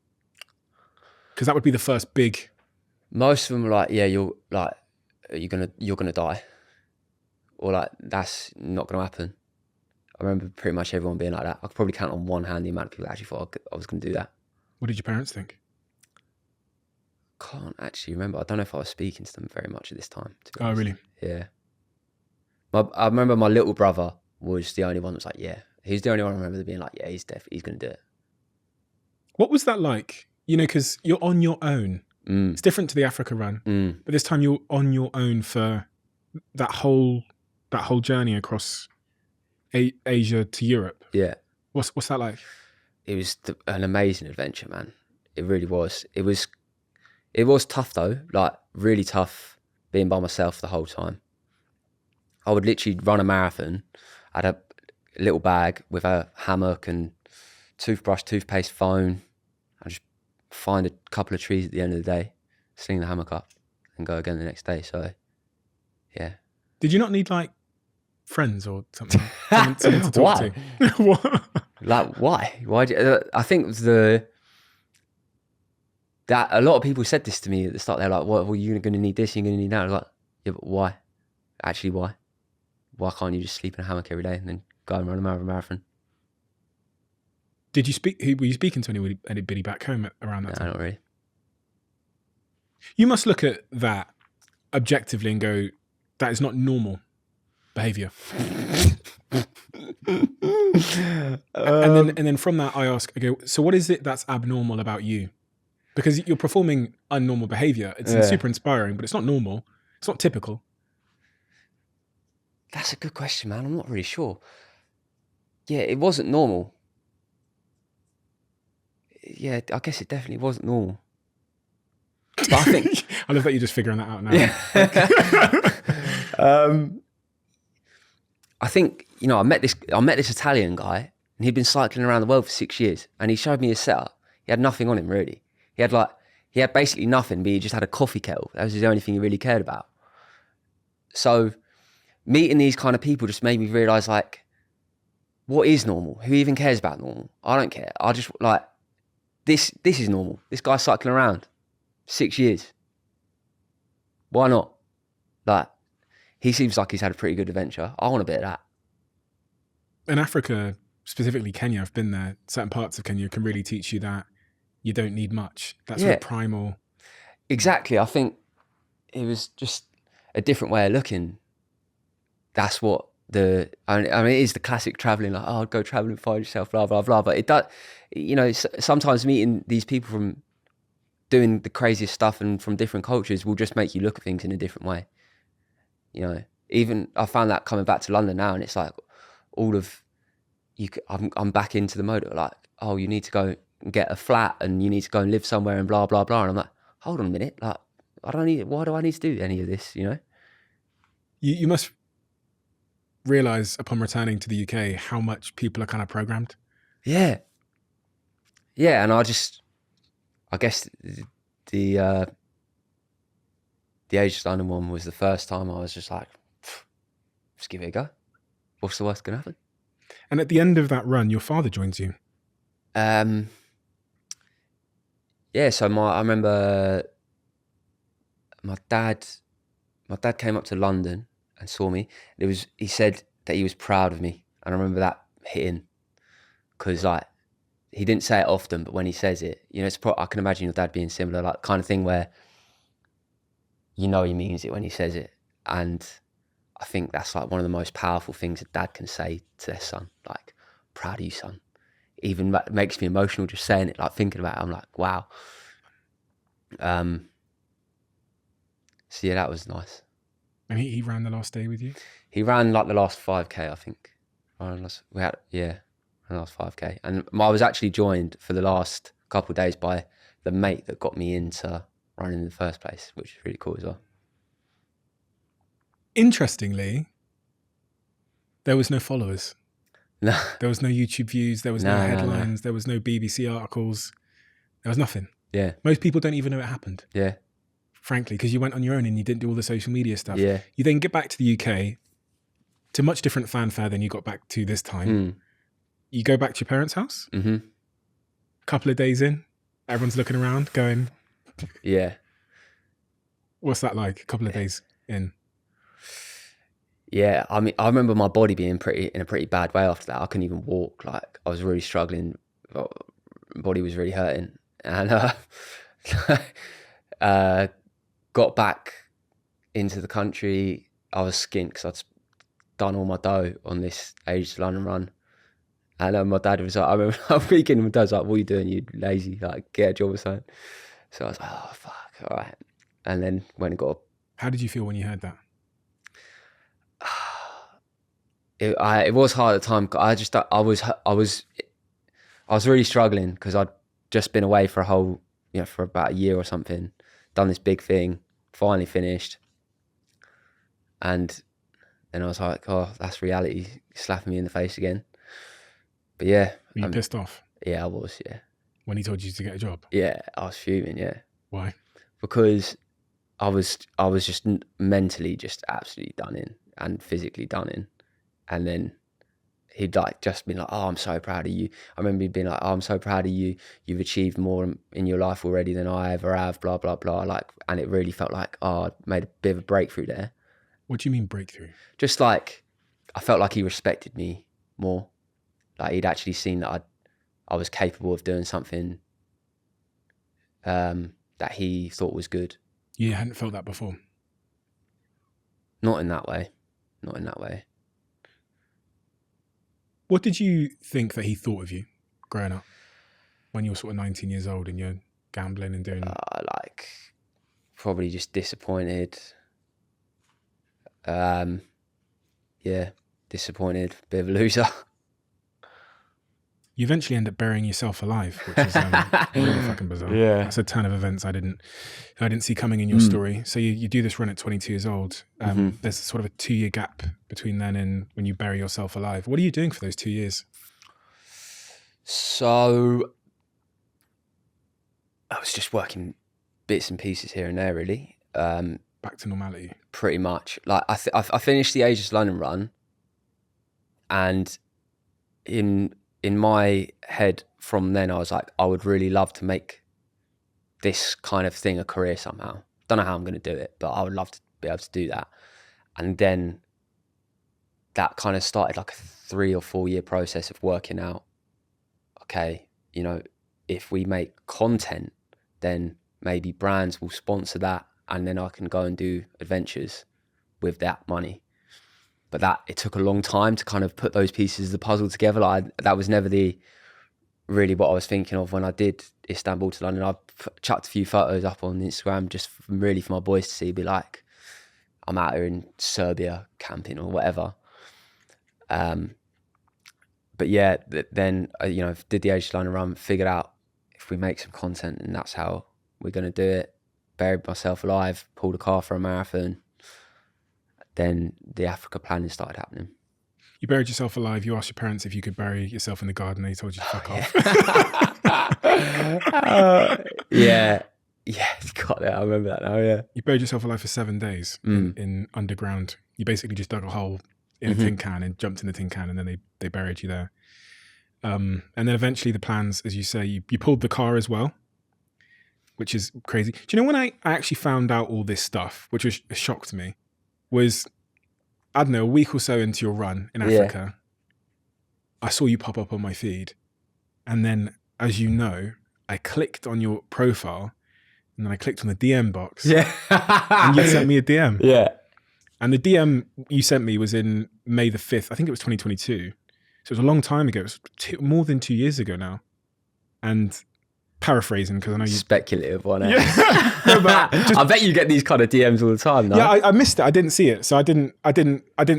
Because that would be the first big. Most of them were like, yeah, you're gonna die. Or like, that's not going to happen. I remember pretty much everyone being like that. I could probably count on one hand the amount of people that actually thought I was going to do that. What did your parents think? Can't actually remember. I don't know if I was speaking to them very much at this time. Oh, really? Yeah. I remember my little brother was the only one that was like, yeah. He's the only one I remember being like, yeah, he's going to do it. What was that like? You know, because you're on your own. It's different to the Africa run. But this time you're on your own for that whole journey across Asia to Europe. Yeah. What's that like? It was an amazing adventure, man. It really was. It was tough though, like really tough being by myself the whole time. I would literally run a marathon. I had a little bag with a hammock and toothbrush, toothpaste, phone. I just find a couple of trees at the end of the day, sling the hammock up and go again the next day. So, yeah. Did you not need like friends or something? Someone to talk to? What? Like, why? Why? I think that a lot of people said this to me at the start. They're like, well, you're going to need this, you're going to need that. I was like, yeah, but why? Actually, why? Why can't you just sleep in a hammock every day and then go and run a marathon? Were you speaking to anybody back home around that time? No, not really. You must look at that objectively and go, that is not normal behaviour. And then from that I ask, I go, so what is it that's abnormal about you? Because you're performing unnormal behaviour. It's super inspiring, but it's not normal. It's not typical. That's a good question, man. I'm not really sure. Yeah, it wasn't normal. Yeah, I guess it definitely wasn't normal. But I think I love that you're just figuring that out now. Yeah. I think, I met this Italian guy, and he'd been cycling around the world for 6 years, and he showed me his setup. He had nothing on him really. He had basically nothing, but he just had a coffee kettle. That was the only thing he really cared about. So meeting these kind of people just made me realise, like, what is normal? Who even cares about normal? I don't care. I just this is normal. This guy's cycling around 6 years. Why not? He seems like he's had a pretty good adventure. I want a bit of that. In Africa, specifically Kenya, I've been there. Certain parts of Kenya can really teach you that you don't need much. That's sort of primal. Exactly. I think it was just a different way of looking. That's what it is the classic traveling, like, oh, go travel and find yourself, blah, blah, blah. But it does, sometimes meeting these people from doing the craziest stuff and from different cultures will just make you look at things in a different way. Even I found that coming back to London now, and it's like I'm back into the mode of like, oh, you need to go and get a flat and you need to go and live somewhere and blah, blah, blah. And I'm like, hold on a minute. Like, why do I need to do any of this, You must realise upon returning to the UK how much people are kind of programmed. Yeah. Yeah, and I guess the Age of London one was the first time I was just like, just give it a go. What's the worst going to happen? And at the end of that run, your father joins you. Yeah, so I remember my dad came up to London and saw me. He said that he was proud of me, and I remember that hitting, because he didn't say it often, but when he says it, I can imagine your dad being similar, like kind of thing where he means it when he says it. And I think that's like one of the most powerful things a dad can say to their son, like, proud of you, son. Even makes me emotional just saying it, like thinking about it. I'm like, wow. So yeah, that was nice. And he ran the last day with you? He ran like the last 5K, I think. The last 5K. And I was actually joined for the last couple of days by the mate that got me into running in the first place, which is really cool as well. Interestingly, there was no followers. No. There was no YouTube views. There was no headlines. There was no BBC articles. There was nothing. Yeah. Most people don't even know it happened. Yeah. Frankly, because you went on your own and you didn't do all the social media stuff. Yeah. You then get back to the UK to much different fanfare than you got back to this time. You go back to your parents' house. Mm-hmm. A couple of days in, everyone's looking around going, yeah. What's that like? A couple of days in. Yeah, I mean, I remember my body being in a pretty bad way after that. I couldn't even walk. Like, I was really struggling. My body was really hurting. And got back into the country. I was skint because I'd done all my dough on this Age to London run. And my dad was like, I remember speaking to my dad, was like, what are you doing? You lazy, like, get a job or something. So I was like, oh, fuck, all right. And then went and got How did you feel when you heard that? It was hard at the time. I was really struggling because I'd just been away for for about a year or something, done this big thing, finally finished. And then I was like, oh, that's reality slapping me in the face again. But yeah. Were you pissed off? Yeah, I was, yeah. When he told you to get a job? Yeah, I was fuming, yeah. Why? Because I was just mentally just absolutely done in and physically done in. And then he'd like just been like, oh, I'm so proud of you. I remember he'd been like, oh, I'm so proud of you. You've achieved more in your life already than I ever have, blah, blah, blah. Like, and it really felt like, oh, I'd made a bit of a breakthrough there. What do you mean breakthrough? Just like, I felt like he respected me more. Like he'd actually seen that I was capable of doing something that he thought was good. You hadn't felt that before? Not in that way. Not in that way. What did you think that he thought of you growing up when you were sort of 19 years old and you're gambling and doing... like, probably just disappointed. Yeah, disappointed, bit of a loser. You eventually end up burying yourself alive, which is really fucking bizarre. Yeah. That's a ton of events I didn't see coming in your story. So you do this run at 22 years old. There's sort of a 2-year gap between then and when you bury yourself alive. What are you doing for those 2 years? So I was just working bits and pieces here and there, really. Back to normality. Pretty much. Like I finished the Ages London run, and in my head from then, I was like, I would really love to make this kind of thing a career somehow. Don't know how I'm going to do it, but I would love to be able to do that. And then that kind of started like a 3 or 4 year process of working out, okay, you know, if we make content, then maybe brands will sponsor that, and then I can go and do adventures with that money. But it took a long time to kind of put those pieces of the puzzle together. Like that was never really what I was thinking of when I did Istanbul to London. I chucked a few photos up on Instagram just really for my boys to see, be like, I'm out here in Serbia camping or whatever. But yeah, then, you know, did the Ages London run, figured out if we make some content and that's how we're going to do it. Buried myself alive, pulled a car for a marathon. Then the Africa planning started happening. You buried yourself alive. You asked your parents if you could bury yourself in the garden. They told you to fuck off. Yeah, got that. I remember that now. Yeah, you buried yourself alive for 7 days in underground. You basically just dug a hole in a tin can and jumped in the tin can, and then they buried you there. And then eventually the plans, as you say, you pulled the car as well, which is crazy. Do you know when I actually found out all this stuff, which was shocked me, was, I don't know, a week or so into your run in Africa, I saw you pop up on my feed. And then, as you know, I clicked on your profile and then I clicked on the DM box. Yeah. And you sent me a DM. Yeah. And the DM you sent me was in May the 5th. I think it was 2022. So it was a long time ago. It was more than 2 years ago now. And paraphrasing, because I know you... Speculative one. Eh? Yeah. No, but I bet you get these kind of DMs all the time, no? Yeah, I missed it. I didn't see it. So I didn't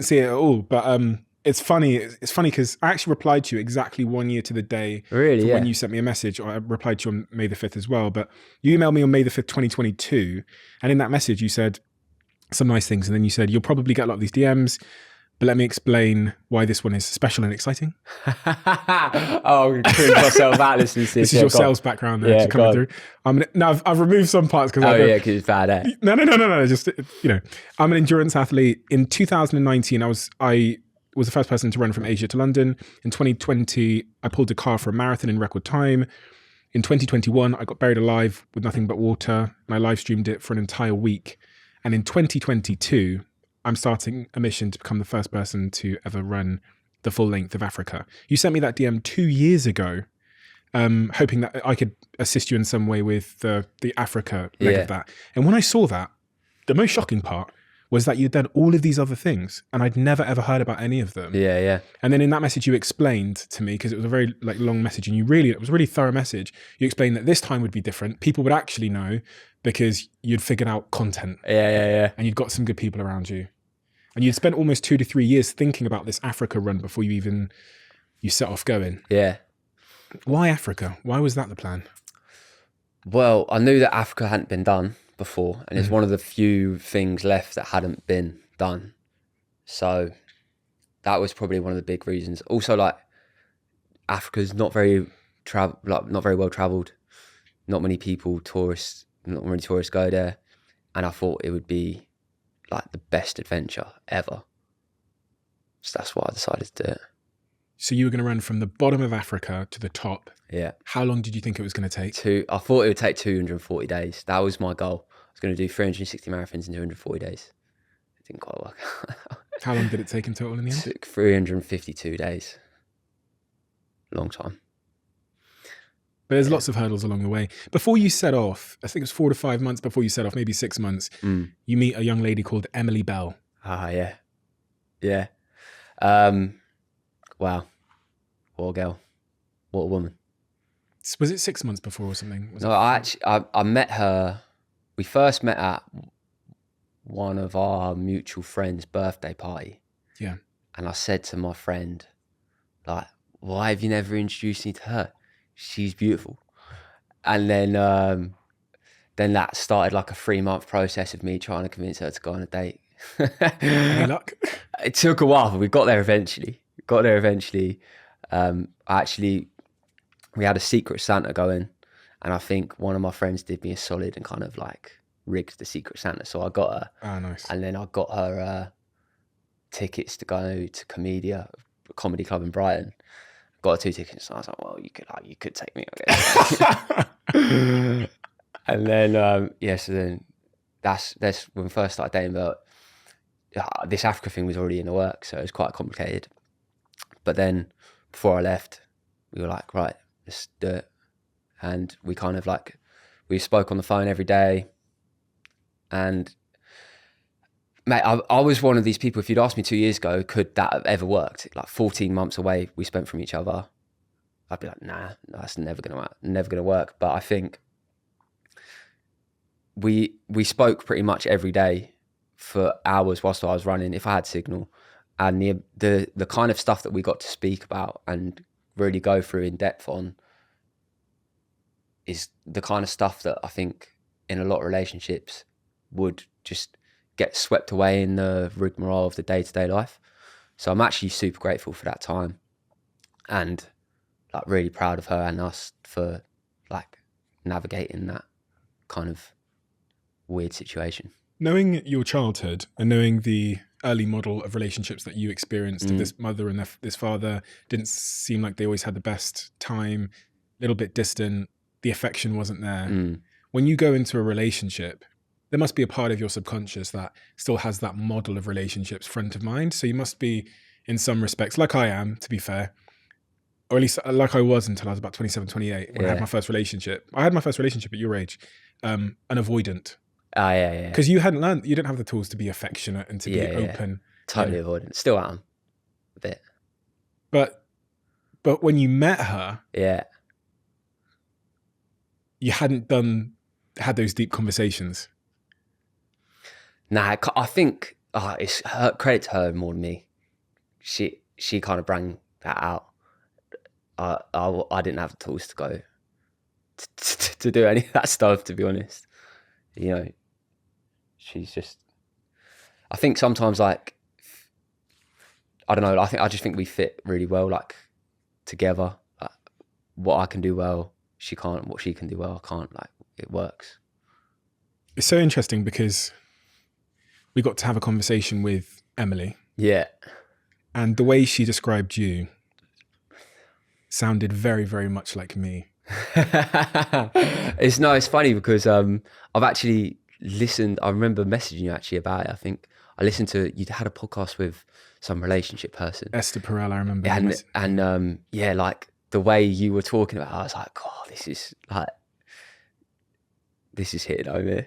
see it at all. But it's funny. It's funny because I actually replied to you exactly 1 year to the day. Really? Yeah. When you sent me a message. I replied to you on May the 5th as well. But you emailed me on May the 5th, 2022. And in that message, you said some nice things. And then you said, you'll probably get a lot of these DMs, but let me explain why this one is special and exciting. Oh, I'm putting myself out listening to this. This is your sales background there coming through. I've removed some parts because because it's bad, eh? No. Just, you know, I'm an endurance athlete. In 2019, I was the first person to run from Asia to London. In 2020, I pulled a car for a marathon in record time. In 2021, I got buried alive with nothing but water, and I live streamed it for an entire week. And in 2022, I'm starting a mission to become the first person to ever run the full length of Africa. You sent me that DM 2 years ago, hoping that I could assist you in some way with the Africa leg of that. And when I saw that, the most shocking part was that you'd done all of these other things and I'd never ever heard about any of them. Yeah. And then in that message you explained to me, because it was a very long message and it was a really thorough message. You explained that this time would be different. People would actually know because you'd figured out content. Yeah. And you'd got some good people around you. And you'd spent almost 2 to 3 years thinking about this Africa run before you set off going. Yeah. Why Africa? Why was that the plan? Well, I knew that Africa hadn't been done before, and it's one of the few things left that hadn't been done. So that was probably one of the big reasons. Also, like, Africa's not very well traveled. Not many tourists go there, and I thought it would be like the best adventure ever. So that's why I decided to do it. So you were going to run from the bottom of Africa to the top. Yeah. How long did you think it was going to take? I thought it would take 240 days. That was my goal. I was going to do 360 marathons in 240 days. It didn't quite work. How long did it take in total in the end? It took 352 days. Long time. But there's lots of hurdles along the way. Before you set off, I think it was 4 to 5 months before you set off, maybe 6 months, you meet a young lady called Emily Bell. Ah, yeah. Yeah. Wow. What a girl. What a woman. Was it 6 months before or something? No, I met her. We first met at one of our mutual friends' birthday party. Yeah. And I said to my friend, like, why have you never introduced me to her? She's beautiful. And then that started like a 3-month process of me trying to convince her to go on a date. Any luck? It took a while, but we got there eventually. We had a secret Santa going, and I think one of my friends did me a solid and kind of like rigged the secret Santa. So I got her. Oh, nice. And then I got her tickets to go to Comedia, a comedy club in Brighton. Got her 2 tickets, and I was like, well, you could take me, I guess. And then so then that's when we first started dating. But this Africa thing was already in the works, so it was quite complicated. But then before I left, we were like, right, let's do it. And we kind of like, we spoke on the phone every day. And mate, I was one of these people, if you'd asked me 2 years ago, could that have ever worked? Like 14 months away we spent from each other. I'd be like, nah, that's never gonna work. But I think we spoke pretty much every day for hours whilst I was running, if I had signal. And the kind of stuff that we got to speak about and really go through in depth on is the kind of stuff that I think in a lot of relationships would just get swept away in the rigmarole of the day-to-day life. So I'm actually super grateful for that time, and like really proud of her and us for like navigating that kind of weird situation. Knowing your childhood and knowing the early model of relationships that you experienced, this mother and this father didn't seem like they always had the best time, a little bit distant, the affection wasn't there. When you go into a relationship, there must be a part of your subconscious that still has that model of relationships front of mind. So you must be, in some respects, like I am, to be fair, or at least like I was until I was about 27, 28, when I had my first relationship. I had my first relationship at your age, an avoidant. Oh, yeah. Because you hadn't learned, you didn't have the tools to be affectionate and to be open. Totally avoidant. Still am a bit. But when you met her, you hadn't had those deep conversations. Nah, I think it's her, credit to her more than me. She kind of brought that out. I didn't have the tools to go to do any of that stuff, to be honest. You know, she's just, I think sometimes, like, I don't know, I just think we fit really well, like, together. Like, what I can do well, she can't. What she can do well, I can't. Like, it works. It's so interesting because we got to have a conversation with Emily. Yeah. And the way she described you sounded very, very much like me. It's funny because I've actually listened. I remember messaging you actually about it. I think I listened to, you had a podcast with some relationship person, Esther Perel, I remember. And like the way you were talking about it, I was like, oh, this is hitting over.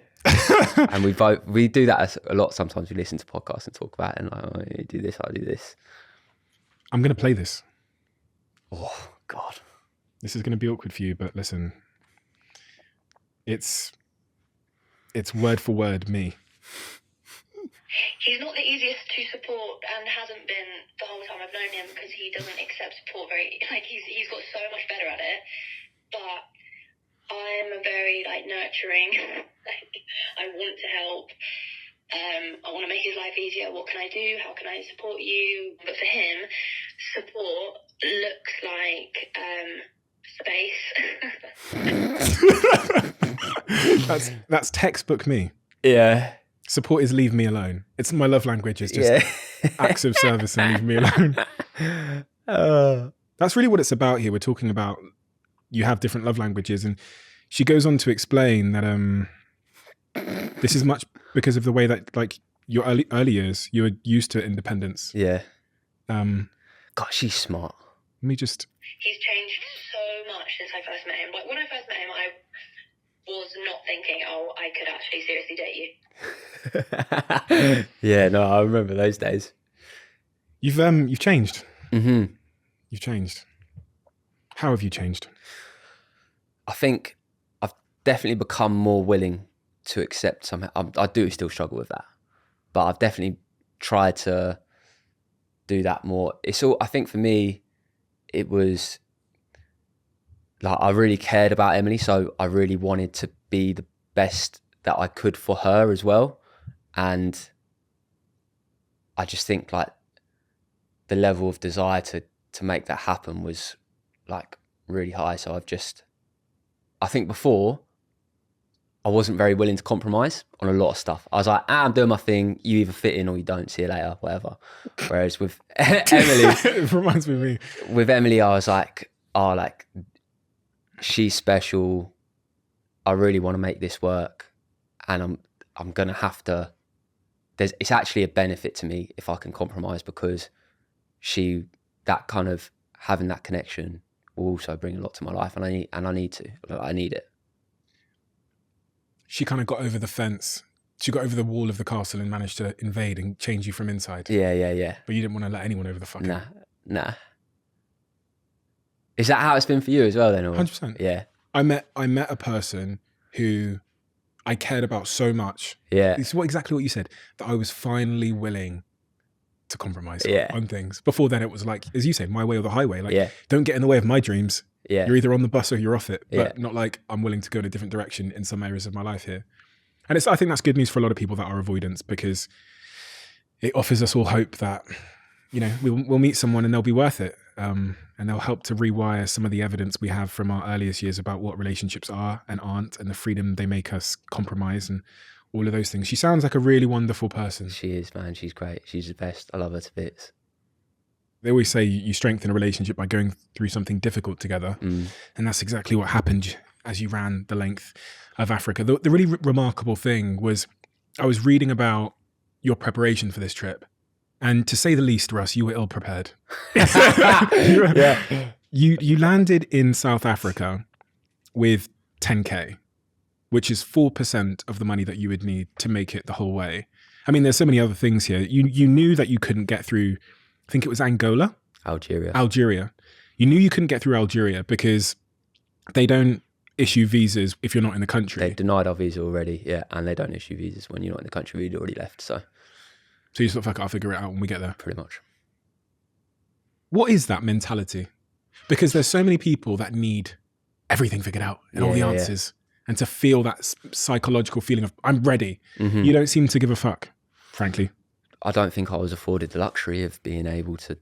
And we do that a lot. Sometimes we listen to podcasts and talk about it and like, oh, you do this, I do this. I'm going to play this. Oh God. This is going to be awkward for you, but listen, it's word for word me. He's not the easiest to support and hasn't been the whole time I've known him, because he doesn't accept support he's got so much better at it. But I'm a very nurturing, I want to help. I want to make his life easier. What can I do? How can I support you? But for him, support looks like space. That's textbook me. Yeah. Support is leave me alone. It's my love language is just acts of service and leave me alone. That's really what it's about here. We're talking about you have different love languages, and she goes on to explain that this is much because of the way that like your early years, you were used to independence. Yeah. God, she's smart. Let me just. He's changed so much since I first met him. Like when I first met him, I was not thinking, oh, I could actually seriously date you. Yeah, no, I remember those days. You've changed. Mm-hmm. You've changed. How have you changed? I think I've definitely become more willing to accept some. I do still struggle with that, but I've definitely tried to do that more. It's all. I think for me, it was like I really cared about Emily, so I really wanted to be the best that I could for her as well, and I just think like the level of desire to make that happen was like really high. So I think before I wasn't very willing to compromise on a lot of stuff. I was like, I'm doing my thing. You either fit in or you don't. See you later, whatever. Whereas with Emily, it reminds me of me. With Emily, I was like, she's special. I really want to make this work, and I'm gonna have to. It's actually a benefit to me if I can compromise, because that kind of having that connection will also bring a lot to my life, and I need to. I need it. She kind of got over the fence. She got over the wall of the castle and managed to invade and change you from inside. Yeah. But you didn't want to let anyone over the fucking... Nah. Is that how it's been for you as well then? 100%. Yeah. I met a person who I cared about so much. Yeah. It's exactly what you said, that I was finally willing to compromise on things. Before then it was like, as you say, my way or the highway. Like, don't get in the way of my dreams. Yeah. You're either on the bus or you're off it, but not like I'm willing to go in a different direction in some areas of my life here. And I think that's good news for a lot of people that are avoidants, because it offers us all hope that, you know, we'll meet someone and they'll be worth it. And they'll help to rewire some of the evidence we have from our earliest years about what relationships are and aren't, and the freedom they make us compromise and all of those things. She sounds like a really wonderful person. She is, man. She's great. She's the best. I love her to bits. They always say you strengthen a relationship by going through something difficult together. And that's exactly what happened as you ran the length of Africa. The really remarkable thing was I was reading about your preparation for this trip. And to say the least, Russ, you were ill prepared. You landed in South Africa with 10K, which is 4% of the money that you would need to make it the whole way. I mean, there's so many other things here. You knew that you couldn't get through, I think it was Angola? Algeria. You knew you couldn't get through Algeria because they don't issue visas if you're not in the country. They denied our visa already, and they don't issue visas when you're not in the country. We'd already left, so you sort of like, I'll figure it out when we get there. Pretty much. What is that mentality? Because there's so many people that need everything figured out and all the answers. And to feel that psychological feeling of, I'm ready. Mm-hmm. You don't seem to give a fuck, frankly. I don't think I was afforded the luxury of being able to,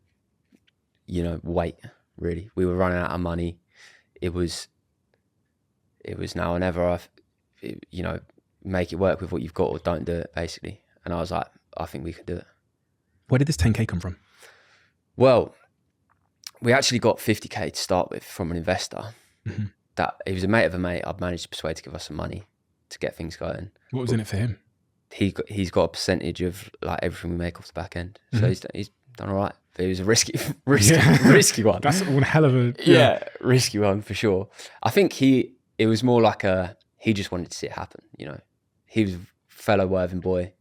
wait, really. We were running out of money. It was now or never. Make it work with what you've got or don't do it, basically. And I was like, I think we could do it. Where did this 10K come from? Well, we actually got 50K to start with from an investor. Mm-hmm. That he was a mate of a mate. I've managed to persuade to give us some money to get things going. What was in it for him? He's got a percentage of like everything we make off the back end. So he's done all right. But it was a risky one. That's one hell of a risky one for sure. I think it was more like he just wanted to see it happen. He was a fellow Worthing boy,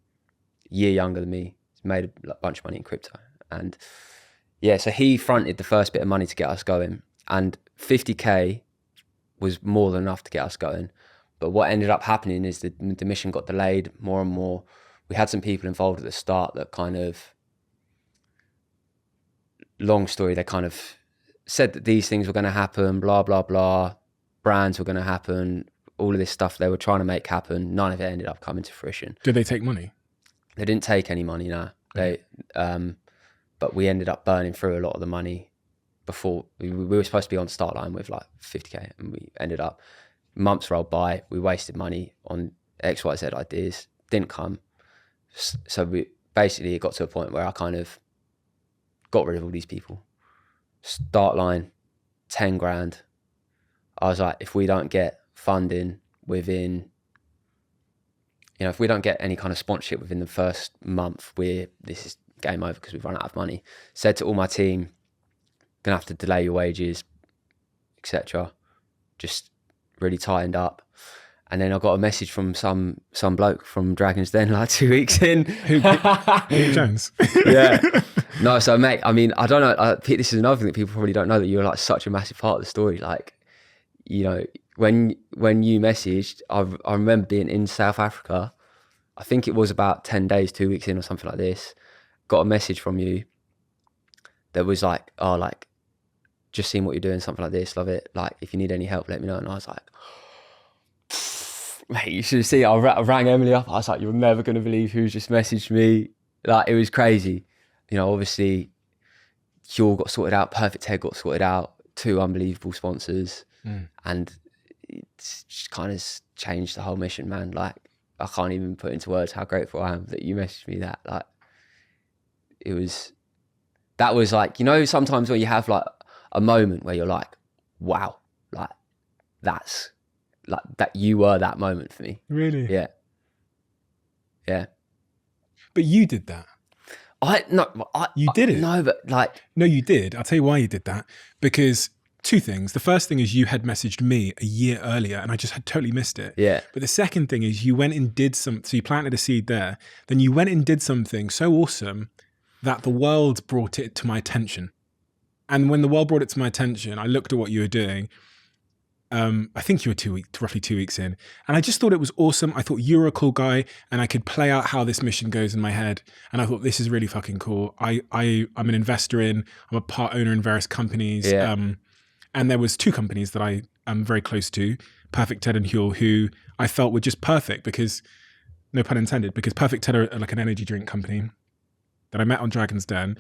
year younger than me. He's made a bunch of money in crypto, and so he fronted the first bit of money to get us going, and 50K was more than enough to get us going. But what ended up happening is the mission got delayed more and more. We had some people involved at the start that kind of, long story, they kind of said that these things were going to happen, blah, blah, blah. Brands were going to happen, all of this stuff they were trying to make happen. None of it ended up coming to fruition. Did they take money? They didn't take any money, no. But we ended up burning through a lot of the money before. We were supposed to be on the start line with like 50K, and we ended up, months rolled by, we wasted money on XYZ ideas, didn't come. So it got to a point where I kind of got rid of all these people start line, 10 grand. I was like, if we don't get funding within, if we don't get any kind of sponsorship within the first month, this is game over because we've run out of money. Said to all my team, gonna have to delay your wages, etc. Just really tightened up. And then I got a message from some bloke from Dragon's Den like 2 weeks in. Who Jones? Yeah. No, so mate, I mean, I don't know. This is another thing that people probably don't know, that you're like such a massive part of the story. Like, when you messaged, I remember being in South Africa. I think it was about 10 days, 2 weeks in or something like this. Got a message from you that was like, oh, like, just seeing what you're doing, something like this, love it. Like, if you need any help, let me know. And I was like, mate, you should have seen it. I rang Emily up. I was like, you're never going to believe who's just messaged me. Like, it was crazy. Obviously, Huel got sorted out. Perfect Head got sorted out. 2 unbelievable sponsors. And it's just kind of changed the whole mission, man. Like, I can't even put into words how grateful I am that you messaged me that. Like, that was like, sometimes when you have like a moment where you're like, wow, like that's like that, you were that moment for me. Really? Yeah. But you did that. You did it. No, but like, no, you did. I'll tell you why you did that. Because 2 things. The first thing is you had messaged me a year earlier and I just had totally missed it. Yeah. But the second thing is you went and did so you planted a seed there. Then you went and did something so awesome that the world brought it to my attention. And when the world brought it to my attention, I looked at what you were doing. I think you were roughly 2 weeks in. And I just thought it was awesome. I thought you were a cool guy and I could play out how this mission goes in my head. And I thought, this is really fucking cool. I'm an investor I'm a part owner in various companies. Yeah. And there was 2 companies that I am very close to, Perfect Ted and Huel, who I felt were just perfect because, no pun intended, because Perfect Ted are like an energy drink company that I met on Dragon's Den.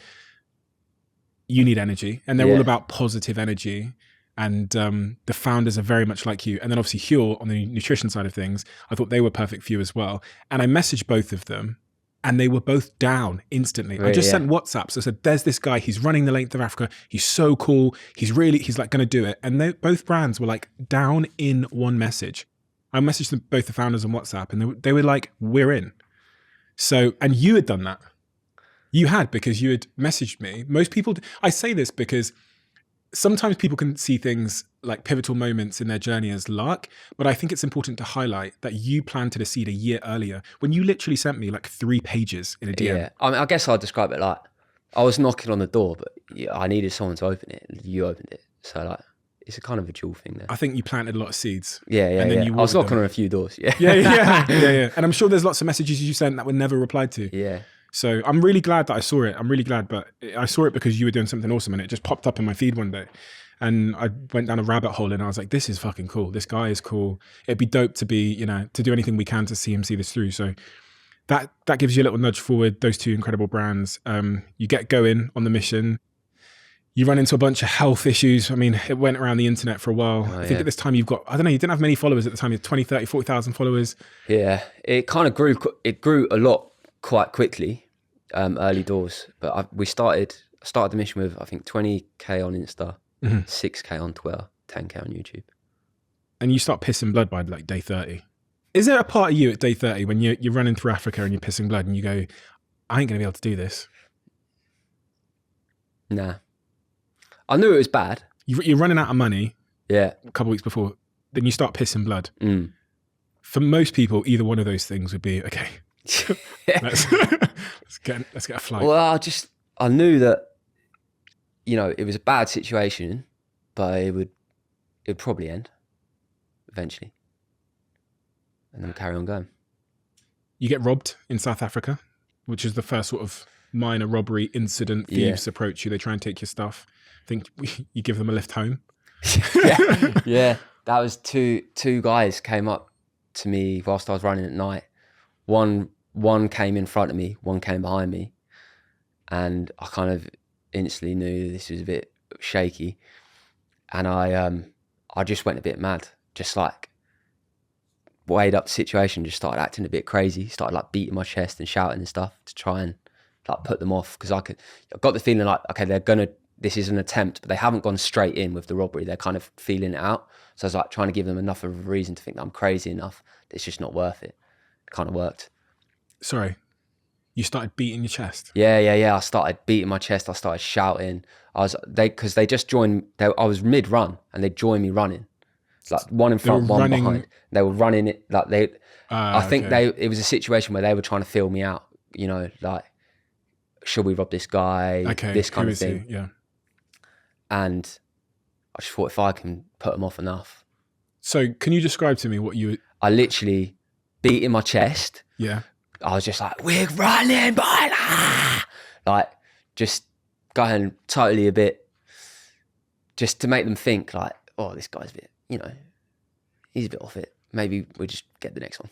You need energy, and they're all about positive energy. And the founders are very much like you. And then obviously Huel on the nutrition side of things, I thought they were perfect for you as well. And I messaged both of them and they were both down instantly. Really, I just sent WhatsApps. I said, there's this guy, he's running the length of Africa. He's so cool. He's like going to do it. And both brands were like down in one message. I messaged them, both the founders on WhatsApp, and they were like, we're in. So, and you had done that. You had, because you had messaged me. Most people, I say this because sometimes people can see things like pivotal moments in their journey as luck, but I think it's important to highlight that you planted a seed a year earlier when you literally sent me like 3 pages in a DM. Yeah, I mean, I guess I'd describe it like, I was knocking on the door, but I needed someone to open it. You opened it. So like, it's a kind of a dual thing there. I think you planted a lot of seeds. Yeah. And then I was knocking on a few doors. Yeah. Yeah. And I'm sure there's lots of messages you sent that were never replied to. Yeah. So I'm really glad that I saw it. I'm really glad, but I saw it because you were doing something awesome and it just popped up in my feed one day. And I went down a rabbit hole and I was like, this is fucking cool. This guy is cool. It'd be dope to be, to do anything we can to see him see this through. So that gives you a little nudge forward, those 2 incredible brands. You get going on the mission. You run into a bunch of health issues. I mean, it went around the internet for a while. I think at this time you've got, I don't know, you didn't have many followers at the time. You had 20, 30, 40,000 followers. Yeah, it kind of grew. It grew a lot quite quickly, early doors. But I started the mission with, I think, 20K on Insta, 6K on Twitter, 10K on YouTube. And you start pissing blood by like day 30. Is there a part of you at day 30 when you're running through Africa and you're pissing blood and you go, I ain't going to be able to do this? Nah. I knew it was bad. You're running out of money. Yeah. A couple of weeks before, then you start pissing blood. Mm. For most people, either one of those things would be okay. let's get a flight. Well, I knew that, it was a bad situation, but it would probably end eventually, and then carry on going. You get robbed in South Africa, which is the first sort of minor robbery incident. Thieves approach you. They try and take your stuff. I think you give them a lift home. Yeah. That was two guys came up to me whilst I was running at night. One came in front of me, one came behind me, and I kind of instantly knew this was a bit shaky, and I just went a bit mad, just like weighed up the situation, just started acting a bit crazy, started like beating my chest and shouting and stuff to try and like put them off, because I got the feeling like, okay, they're this is an attempt, but they haven't gone straight in with the robbery. They're kind of feeling it out. So I was like trying to give them enough of a reason to think that I'm crazy enough that it's just not worth it. It kind of worked. Sorry, you started beating your chest? Yeah. I started beating my chest. I started shouting. Because they just joined. I was mid-run and they joined me running. It's like one in front, one behind. They were running it like they. I think it was a situation where they were trying to feel me out. You know, like, should we rob this guy? Okay, this kind of thing. Yeah. And I just thought, if I can put them off enough. So can you describe to me what you... I literally beat in my chest. Yeah. I was just like, we're running, boy. Ah! Like, just going totally a bit, just to make them think like, oh, this guy's a bit, you know, he's a bit off it. Maybe we just get the next one.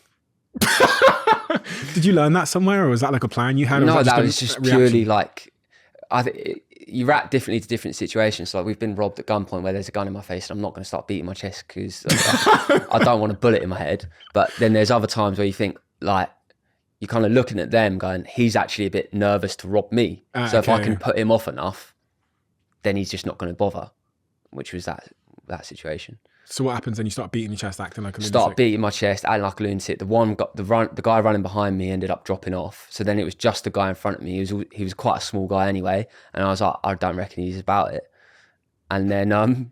Did you learn that somewhere, or was that like a plan you had? No, that was just purely like, you react differently to different situations. So like, we've been robbed at gunpoint where there's a gun in my face and I'm not going to start beating my chest because I don't want a bullet in my head. But then there's other times where you think like, you're kind of looking at them going, he's actually a bit nervous to rob me. So if I can put him off enough, then he's just not going to bother, which was that situation. So what happens then? You start beating your chest, acting like a lunatic? Start beating my chest, acting like a lunatic. The guy running behind me ended up dropping off. So then it was just the guy in front of me. He was quite a small guy anyway. And I was like, I don't reckon he's about it. And then...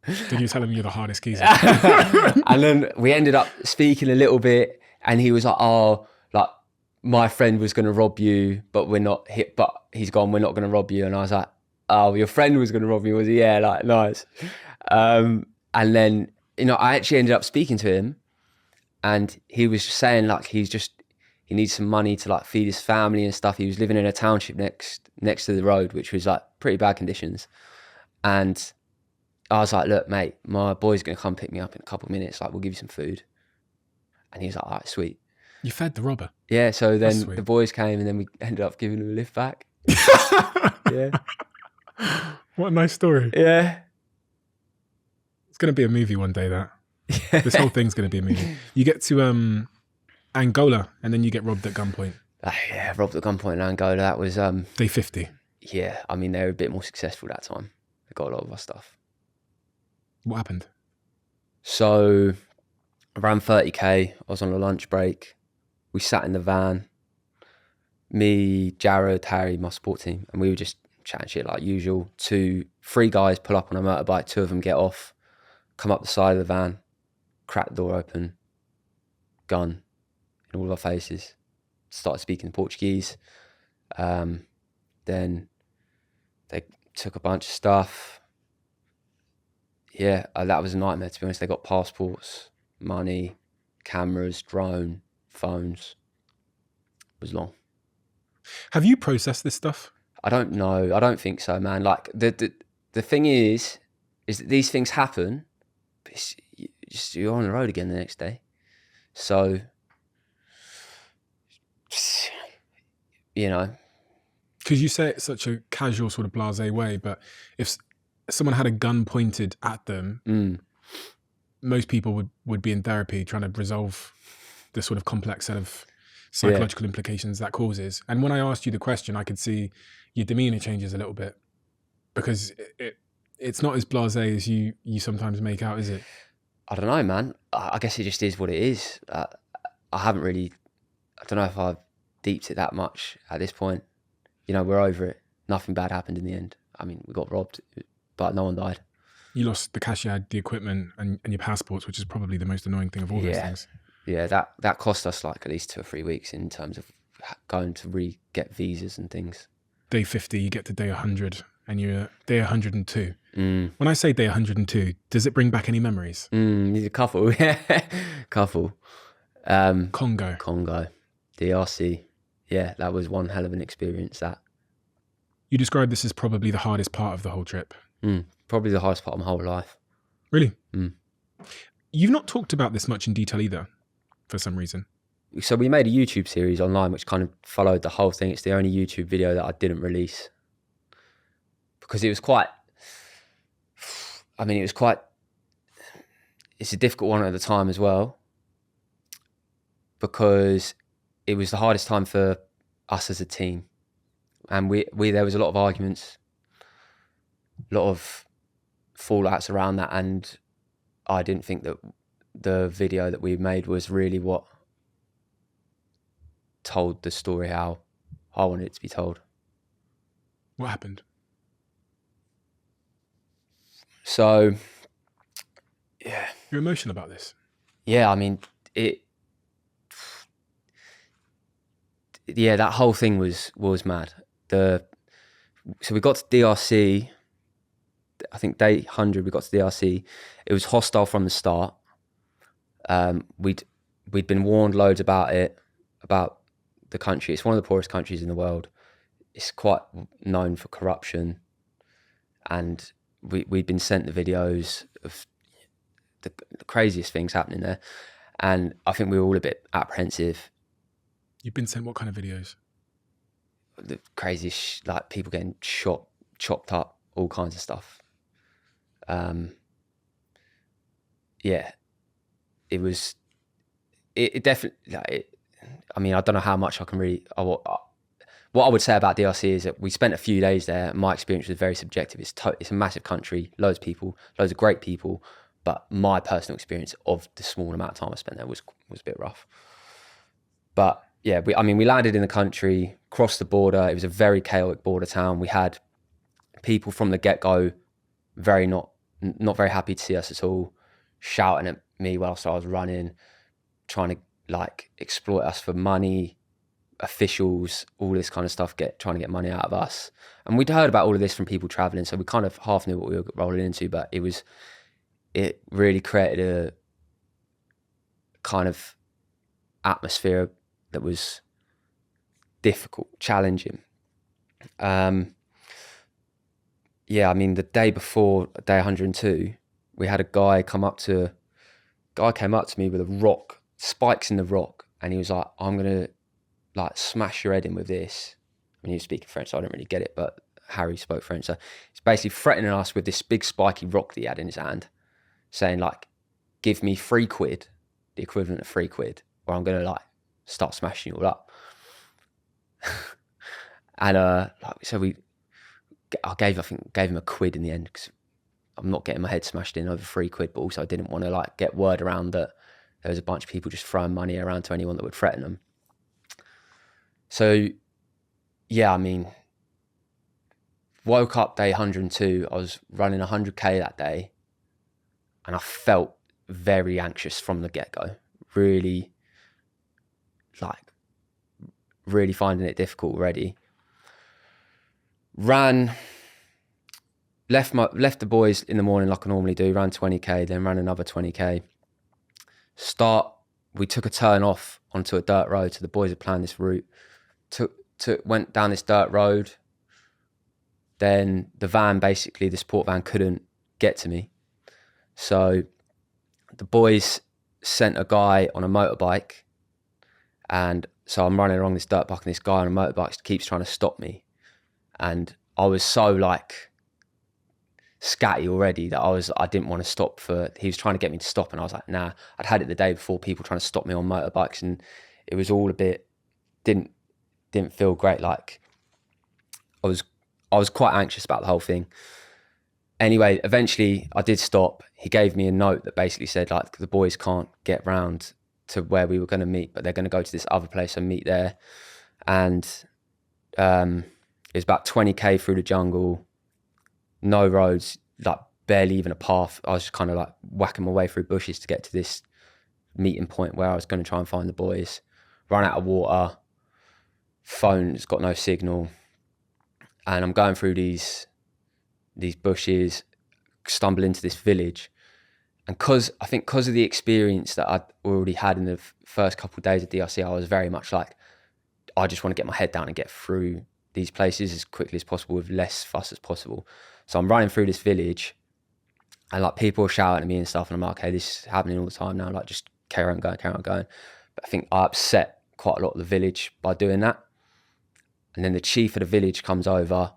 Did you tell him you're the hardest geezer? And then we ended up speaking a little bit and he was like, oh... like, my friend was going to rob you, but he's gone, we're not going to rob you. And I was like, oh, your friend was going to rob me, was he? Yeah, like, nice. And then, you know, I actually ended up speaking to him and he was just saying like, he needs some money to like feed his family and stuff. He was living in a township next to the road, which was like pretty bad conditions. And I was like, look, mate, my boy's going to come pick me up in a couple of minutes. Like, we'll give you some food. And he was like, all right, sweet. You fed the robber? Yeah, so then the boys came and then we ended up giving him a lift back. Yeah. What a nice story. Yeah. It's going to be a movie one day, that. This whole thing's going to be a movie. You get to Angola and then you get robbed at gunpoint. Yeah, robbed at gunpoint in Angola. That was... Day 50. Yeah, I mean, they were a bit more successful that time. They got a lot of our stuff. What happened? So, around 30k, I was on a lunch break. We sat in the van, me, Jared, Harry, my support team, and we were just chatting shit like usual. 3 guys pull up on a motorbike, 2 of them get off, come up the side of the van, crack the door open, gun in all of our faces, started speaking Portuguese. Then they took a bunch of stuff. Yeah, that was a nightmare, to be honest. They got passports, money, cameras, drone, phones. It was long. Have you processed this stuff? I don't know. I don't think so, man. Like the thing is that these things happen, but you're on the road again the next day. So, you know. Because you say it such a casual sort of blasé way, but if someone had a gun pointed at them, most people would be in therapy trying to resolve the sort of complex set of psychological implications that causes. And when I asked you the question, I could see your demeanor changes a little bit because it's not as blasé as you sometimes make out, is it? I don't know, man. I guess it just is what it is. I don't know if I've deeped it that much at this point. You know, we're over it. Nothing bad happened in the end. I mean, we got robbed, but no one died. You lost the cash you had, the equipment, and your passports, which is probably the most annoying thing of all those things. Yeah, that cost us like at least 2 or 3 weeks in terms of going to get visas and things. Day 50, you get to day 100, and you're day 102. When I say day 102, does it bring back any memories? A couple, couple. Congo, DRC. Yeah, that was one hell of an experience, that. You described this as probably the hardest part of the whole trip. Probably the hardest part of my whole life. Really? You've not talked about this much in detail either, for some reason. So we made a YouTube series online which kind of followed the whole thing. It's the only YouTube video that I didn't release. Because it was it's a difficult one at the time as well. Because it was the hardest time for us as a team. And there was a lot of arguments. lot of fallouts around that, and I didn't think that the video that we made was really what told the story how I wanted it to be told. What happened? So, yeah. You're emotional about this. Yeah, I mean, that whole thing was mad. So we got to DRC, I think day 100 we got to DRC. It was hostile from the start. We'd been warned loads about it, about the country. It's one of the poorest countries in the world. It's quite known for corruption, and we'd been sent the videos of the craziest things happening there, and I think we were all a bit apprehensive. You've been sent what kind of videos? The craziest, like people getting shot, chopped up, all kinds of stuff. Yeah, it definitely, like, I mean, I don't know how much I can really, what I would say about DRC is that we spent a few days there. My experience was very subjective. It's a massive country, loads of people, loads of great people, but my personal experience of the small amount of time I spent there was a bit rough. But yeah, we landed in the country, crossed the border. It was a very chaotic border town. We had people from the get-go not very happy to see us at all, shouting at me whilst I was running, trying to like exploit us for money, officials, all this kind of stuff, trying to get money out of us. And we'd heard about all of this from people traveling, so we kind of half knew what we were rolling into, but it really created a kind of atmosphere that was difficult, challenging. Yeah, I mean, the day before, day 102, we had a guy came up to me with a rock, spikes in the rock, and he was like, I'm gonna like smash your head in with this. I mean, he was speaking French, so I don't really get it, but Harry spoke French, so he's basically threatening us with this big spiky rock that he had in his hand, saying like, give me £3, the equivalent of £3, or I'm gonna like start smashing you all up. And so I gave him a £1 in the end, because I'm not getting my head smashed in over £3, but also I didn't want to like get word around that there was a bunch of people just throwing money around to anyone that would threaten them. So yeah, I mean, woke up day 102, I was running 100k that day, and I felt very anxious from the get-go, really finding it difficult already. Left the boys in the morning like I normally do, ran 20k, then ran another 20k. We took a turn off onto a dirt road, so the boys had planned this route. Went down this dirt road, then the support van couldn't get to me. So the boys sent a guy on a motorbike, and so I'm running along this dirt bike, and this guy on a motorbike keeps trying to stop me. And I was so like scatty already that I didn't want to stop. He was trying to get me to stop, and I was like, nah. I'd had it the day before, people trying to stop me on motorbikes, and it was all a bit, didn't feel great. Like I was quite anxious about the whole thing. Anyway, eventually I did stop. He gave me a note that basically said like, the boys can't get round to where we were going to meet, but they're going to go to this other place and meet there. And it was about 20k through the jungle, no roads, like barely even a path. I was just kind of like whacking my way through bushes to get to this meeting point where I was going to try and find the boys. Run out of water, phone's got no signal, and I'm going through these bushes, stumble into this village. And because of the experience that I'd already had in the first couple of days of DRC, I was very much like, I just want to get my head down and get through these places as quickly as possible with less fuss as possible. So I'm running through this village, and like people are shouting at me and stuff, and I'm like, okay, this is happening all the time now, like just carry on going. But I think I upset quite a lot of the village by doing that. And then the chief of the village comes over,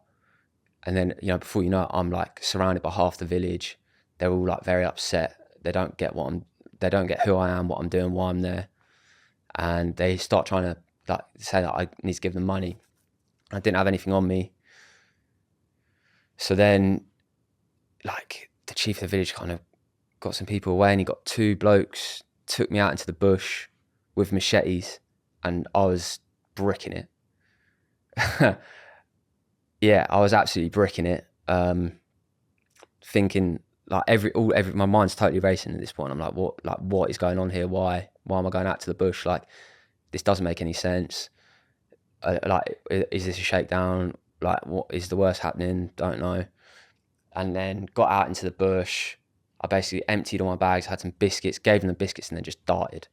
and then, you know, before you know it, I'm like surrounded by half the village. They're all like very upset. They don't get who I am, what I'm doing, why I'm there. And they start trying to like say that I need to give them money. I didn't have anything on me. So then like the chief of the village kind of got some people away, and he got 2 blokes, took me out into the bush with machetes, and I was bricking it. Yeah, I was absolutely bricking it. Thinking like my mind's totally racing at this point. I'm like, what is going on here? Why am I going out to the bush? Like, this doesn't make any sense. Like, is this a shakedown? Like, what is the worst happening? Don't know. And then got out into the bush. I basically emptied all my bags, had some biscuits, gave them the biscuits, and then just darted.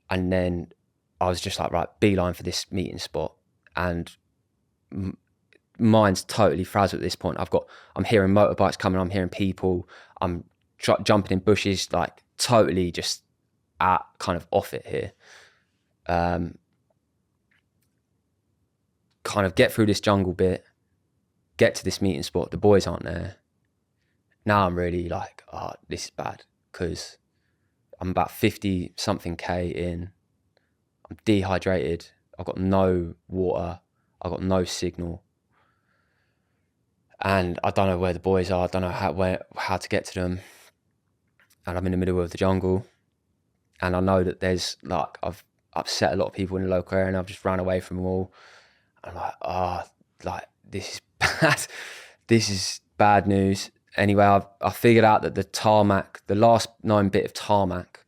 And then I was just like, right, beeline for this meeting spot. And mind's totally frazzled at this point. I'm hearing motorbikes coming, I'm hearing people, I'm jumping in bushes, like totally just kind of off it here. Kind of get through this jungle bit, get to this meeting spot, the boys aren't there. Now I'm really like, oh, this is bad, because I'm about 50 something K in, I'm dehydrated, I've got no water, I've got no signal, and I don't know where the boys are, I don't know how to get to them, and I'm in the middle of the jungle, and I know that there's like, I've upset a lot of people in the local area, and I've just ran away from them all. I'm like, like, this is bad. This is bad news. Anyway, I figured out that the last known bit of tarmac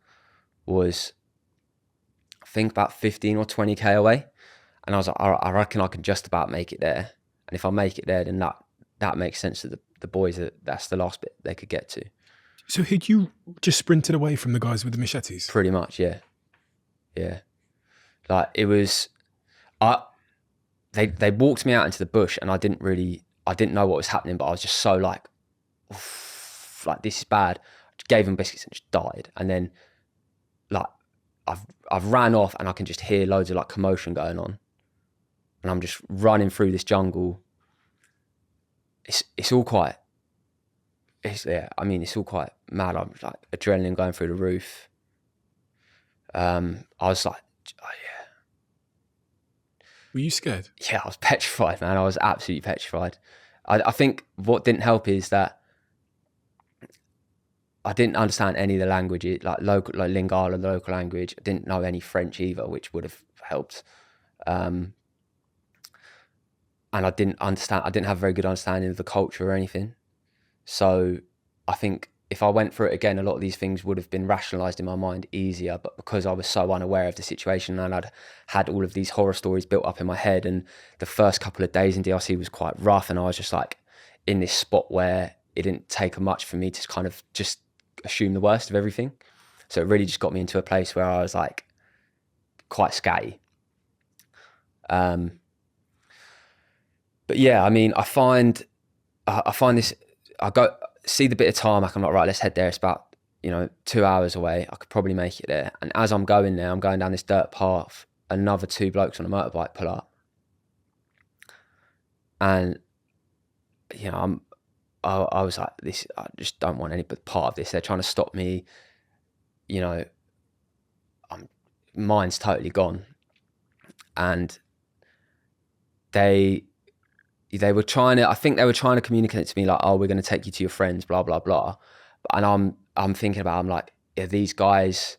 was, I think, about 15 or 20 K away. And I was like, I reckon I can just about make it there. And if I make it there, then that makes sense to the boys, that's the last bit they could get to. So had you just sprinted away from the guys with the machetes? Pretty much, yeah. Yeah. Like, it was, they walked me out into the bush, and I didn't know what was happening, but I was just so like this is bad. I just gave them biscuits and just died. And then like I've ran off, and I can just hear loads of like commotion going on, and I'm just running through this jungle. It's all quite mad. I'm like, adrenaline going through the roof. I was like, oh yeah. Were you scared? Yeah, I was petrified, man. I was absolutely petrified. I think what didn't help is that I didn't understand any of the languages, like Lingala, the local language. I didn't know any French either, which would have helped. And I didn't have a very good understanding of the culture or anything. So I think if I went through it again, a lot of these things would have been rationalised in my mind easier. But because I was so unaware of the situation, and I'd had all of these horror stories built up in my head, and the first couple of days in DRC was quite rough, and I was just like in this spot where it didn't take much for me to kind of just assume the worst of everything. So it really just got me into a place where I was like quite scatty. But yeah, I mean, I find this, I go see the bit of tarmac, I'm like, right, let's head there. It's about, 2 hours away. I could probably make it there. And as I'm going there, I'm going down this dirt path, another 2 blokes on a motorbike pull up. And, I was like, this, I just don't want any part of this. They're trying to stop me, mine's totally gone. And they were trying to communicate to me like, oh, we're going to take you to your friends, blah, blah, blah. And I'm thinking about, I'm like, who are these guys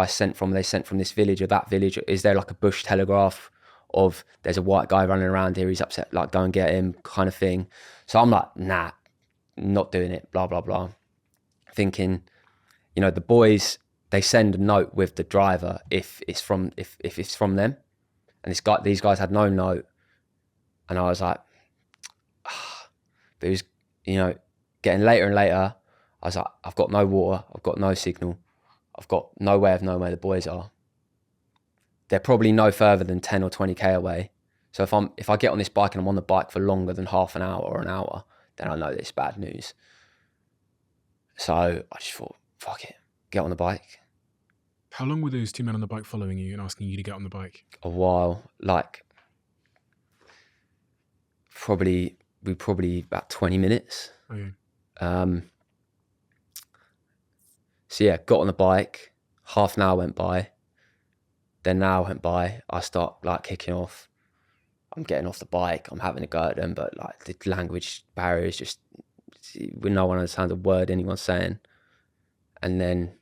sent from? Are they sent from this village or that village? Is there like a bush telegraph of there's a white guy running around here, he's upset, like go and get him kind of thing. So I'm like, nah, not doing it, blah, blah, blah. Thinking, the boys, they send a note with the driver if it's from them. And these guys had no note. And I was like, but it was, getting later and later. I was like, I've got no water, I've got no signal, I've got no way of knowing where the boys are. They're probably no further than 10 or 20 K away. So if I get on this bike and I'm on the bike for longer than half an hour or an hour, then I know it's bad news. So I just thought, fuck it, get on the bike. How long were those 2 men on the bike following you and asking you to get on the bike? A while, like probably about 20 minutes. Okay. So yeah, got on the bike, half an hour went by, then an hour went by, I start like kicking off. I'm getting off the bike, I'm having a go at them, but like the language barrier is just no one understands a word anyone's saying. And then,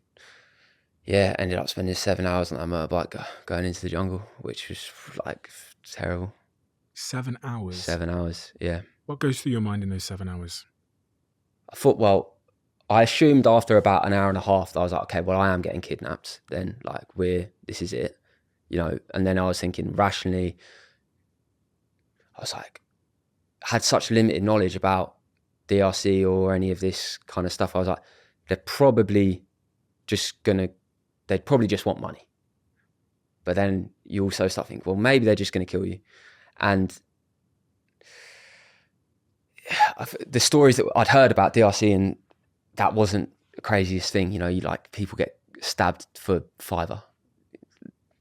ended up spending 7 hours on that motorbike going into the jungle, which was like terrible. 7 hours? 7 hours, yeah. What goes through your mind in those 7 hours? I thought, I assumed after about an hour and a half that I was like, okay, well, I am getting kidnapped then. Like, this is it, And then I was thinking rationally, I was like, I had such limited knowledge about DRC or any of this kind of stuff. I was like, they'd probably just want money. But then you also start thinking, well, maybe they're just going to kill you. And the stories that I'd heard about DRC, and that wasn't the craziest thing. People get stabbed for $5,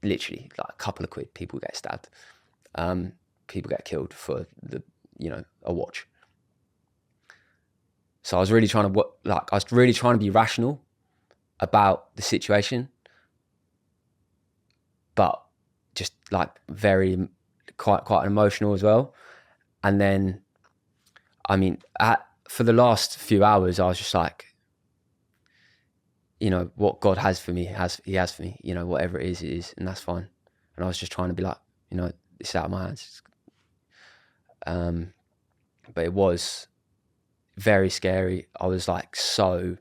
literally like a couple of quid. People get stabbed. People get killed for a watch. So I was really trying to be rational about the situation, but just like quite emotional as well. And then, for the last few hours, I was just like, what God has for me, he has for me, whatever it is, and that's fine. And I was just trying to be like, it's out of my hands. But it was very scary. I was like so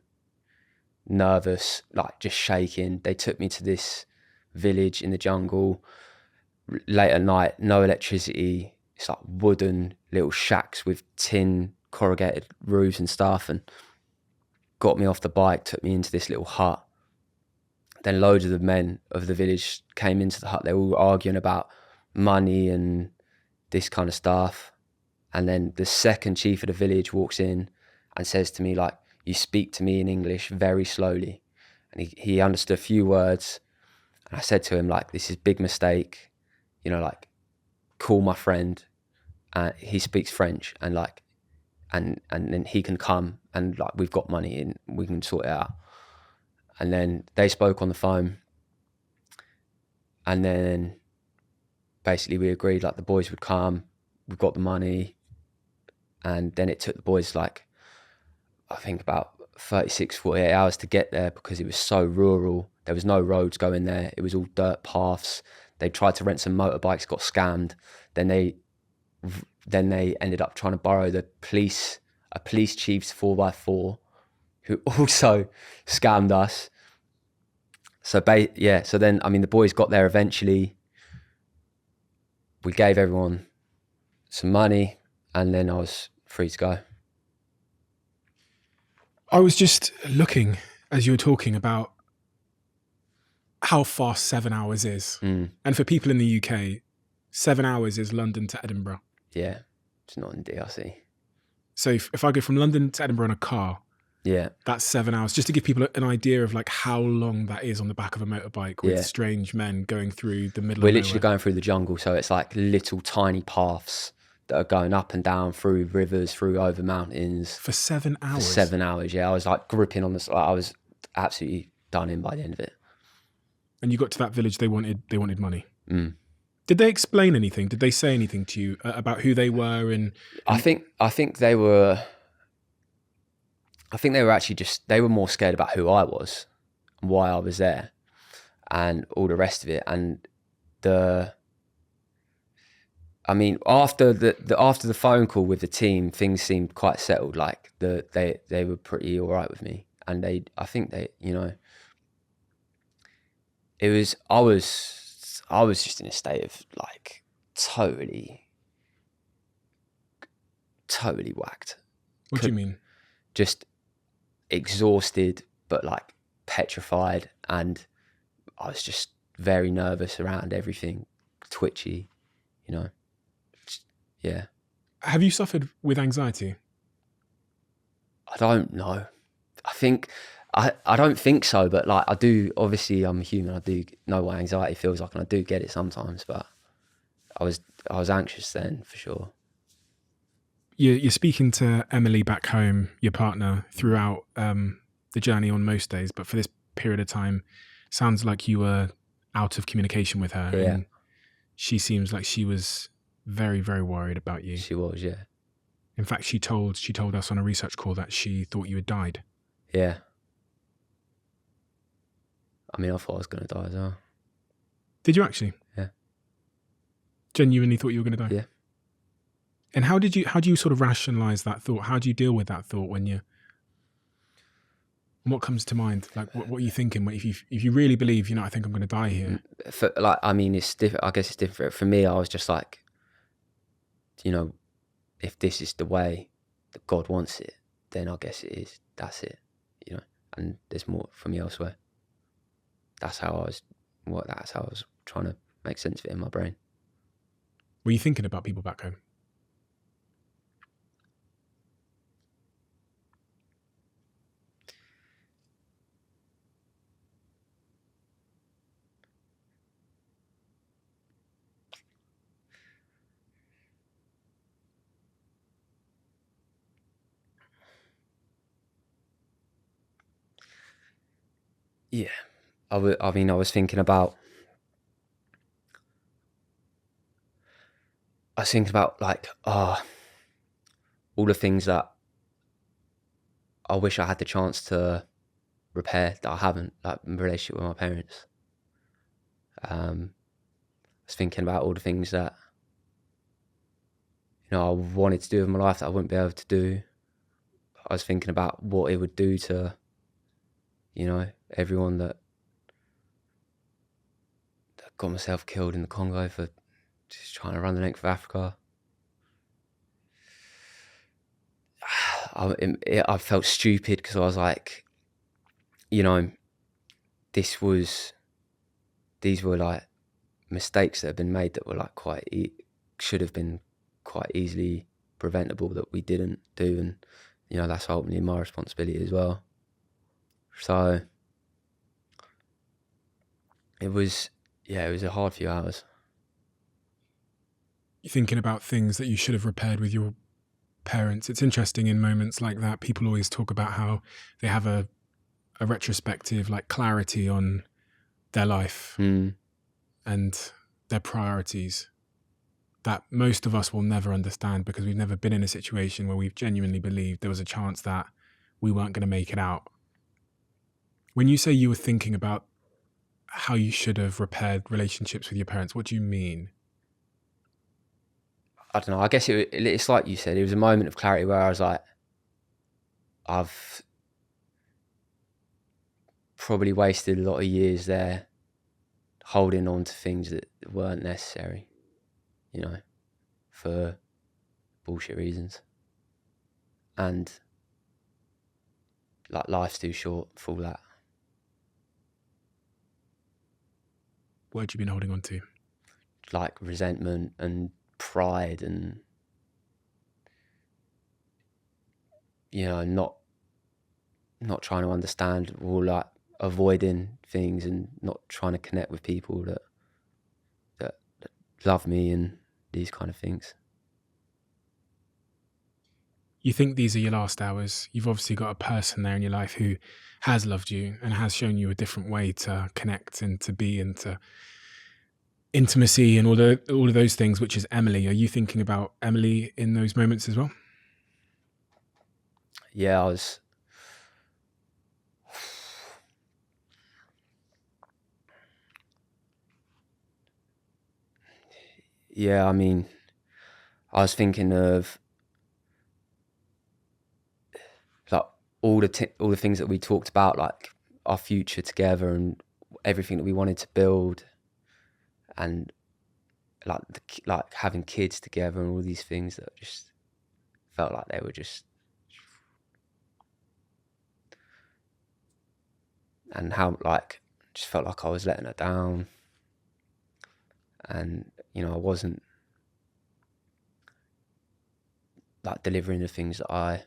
nervous, like just shaking. They took me to this village in the jungle late at night, no electricity. It's like wooden little shacks with tin corrugated roofs and stuff, and got me off the bike, took me into this little hut. Then loads of the men of the village came into the hut. They were all arguing about money and this kind of stuff. And then the second chief of the village walks in and says to me, like, you speak to me in English very slowly. And he understood a few words. And I said to him, like, this is a big mistake, call my friend. He speaks French, and then he can come, and like, we've got money and we can sort it out. And then they spoke on the phone. And then basically we agreed, like, the boys would come, we've got the money. And then it took the boys like, I think about 36, 48 hours to get there, because it was so rural. There was no roads going there. It was all dirt paths. They tried to rent some motorbikes, got scammed. Then they ended up trying to borrow a police chief's 4x4, who also scammed us. So then, the boys got there eventually. We gave everyone some money, and then I was free to go. I was just looking as you were talking about how fast 7 hours is. And for people in the UK, 7 hours is London to Edinburgh. Yeah, it's not in DRC. So if I go from London to Edinburgh in a car, that's 7 hours. Just to give people an idea of like how long that is on the back of a motorbike with strange men going through the middle of nowhere. We're literally going through the jungle, so it's like little tiny paths that are going up and down through rivers, through over mountains. For 7 hours? For 7 hours, yeah. I was like gripping on this. I was absolutely done in by the end of it. And you got to that village, they wanted money. Did they explain anything? Did they say anything to you about who they were? And I think they were actually they were more scared about who I was and why I was there and all the rest of it. And after the phone call with the team, things seemed quite settled. Like they were pretty all right with me, and I think I was just in a state of like totally whacked. What do you mean? Just exhausted, but like petrified, and I was just very nervous around everything, twitchy, Yeah. Have you suffered with anxiety? I don't know. I don't think so, but like I do. Obviously, I'm human. I do know what anxiety feels like, and I do get it sometimes. But I was anxious then for sure. You're speaking to Emily back home, your partner, throughout the journey on most days, but for this period of time, sounds like you were out of communication with her. Yeah. And she seems like she was very, very worried about you. She was, yeah. In fact, she told us on a research call that she thought you had died. Yeah. I mean, I thought I was going to die as well. Did you actually? Yeah. Genuinely thought you were going to die? Yeah. And how do you sort of rationalize that thought? How do you deal with that thought when what comes to mind? Like, what are you thinking? If you really believe, I think I'm going to die here. It's different. I guess it's different. For me, I was just like, if this is the way that God wants it, then I guess it is. That's it, and there's more for me elsewhere. That's how I was trying to make sense of it in my brain. Were you thinking about people back home? Yeah, I was thinking about like, all the things that I wish I had the chance to repair that I haven't, like in relationship with my parents. I was thinking about all the things that, I wanted to do with my life that I wouldn't be able to do. I was thinking about what it would do to, everyone that got myself killed in the Congo for just trying to run the length of Africa. I felt stupid because I was like, these were like mistakes that have been made that were like should have been quite easily preventable that we didn't do, and that's ultimately my responsibility as well. So it was a hard few hours. You're thinking about things that you should have repaired with your parents. It's interesting in moments like that, people always talk about how they have a retrospective, like clarity on their life and their priorities that most of us will never understand because we've never been in a situation where we've genuinely believed there was a chance that we weren't going to make it out. When you say you were thinking about how you should have repaired relationships with your parents, what do you mean? I don't know. I guess it's like you said, it was a moment of clarity where I was like, I've probably wasted a lot of years there holding on to things that weren't necessary, for bullshit reasons. And like life's too short for all that. What had you been holding on to? Like resentment and pride and, not trying to understand, or like avoiding things and not trying to connect with people that love me and these kind of things. You think these are your last hours. You've obviously got a person there in your life who has loved you and has shown you a different way to connect and to be and to intimacy and all of those things, which is Emily. Are you thinking about Emily in those moments as well? Yeah, I was. Yeah, I mean, I was thinking of like all the things that we talked about, like our future together and everything that we wanted to build, and like having kids together and all these things that just felt like they were just, and how like just felt like I was letting her down, and I wasn't like delivering the things that I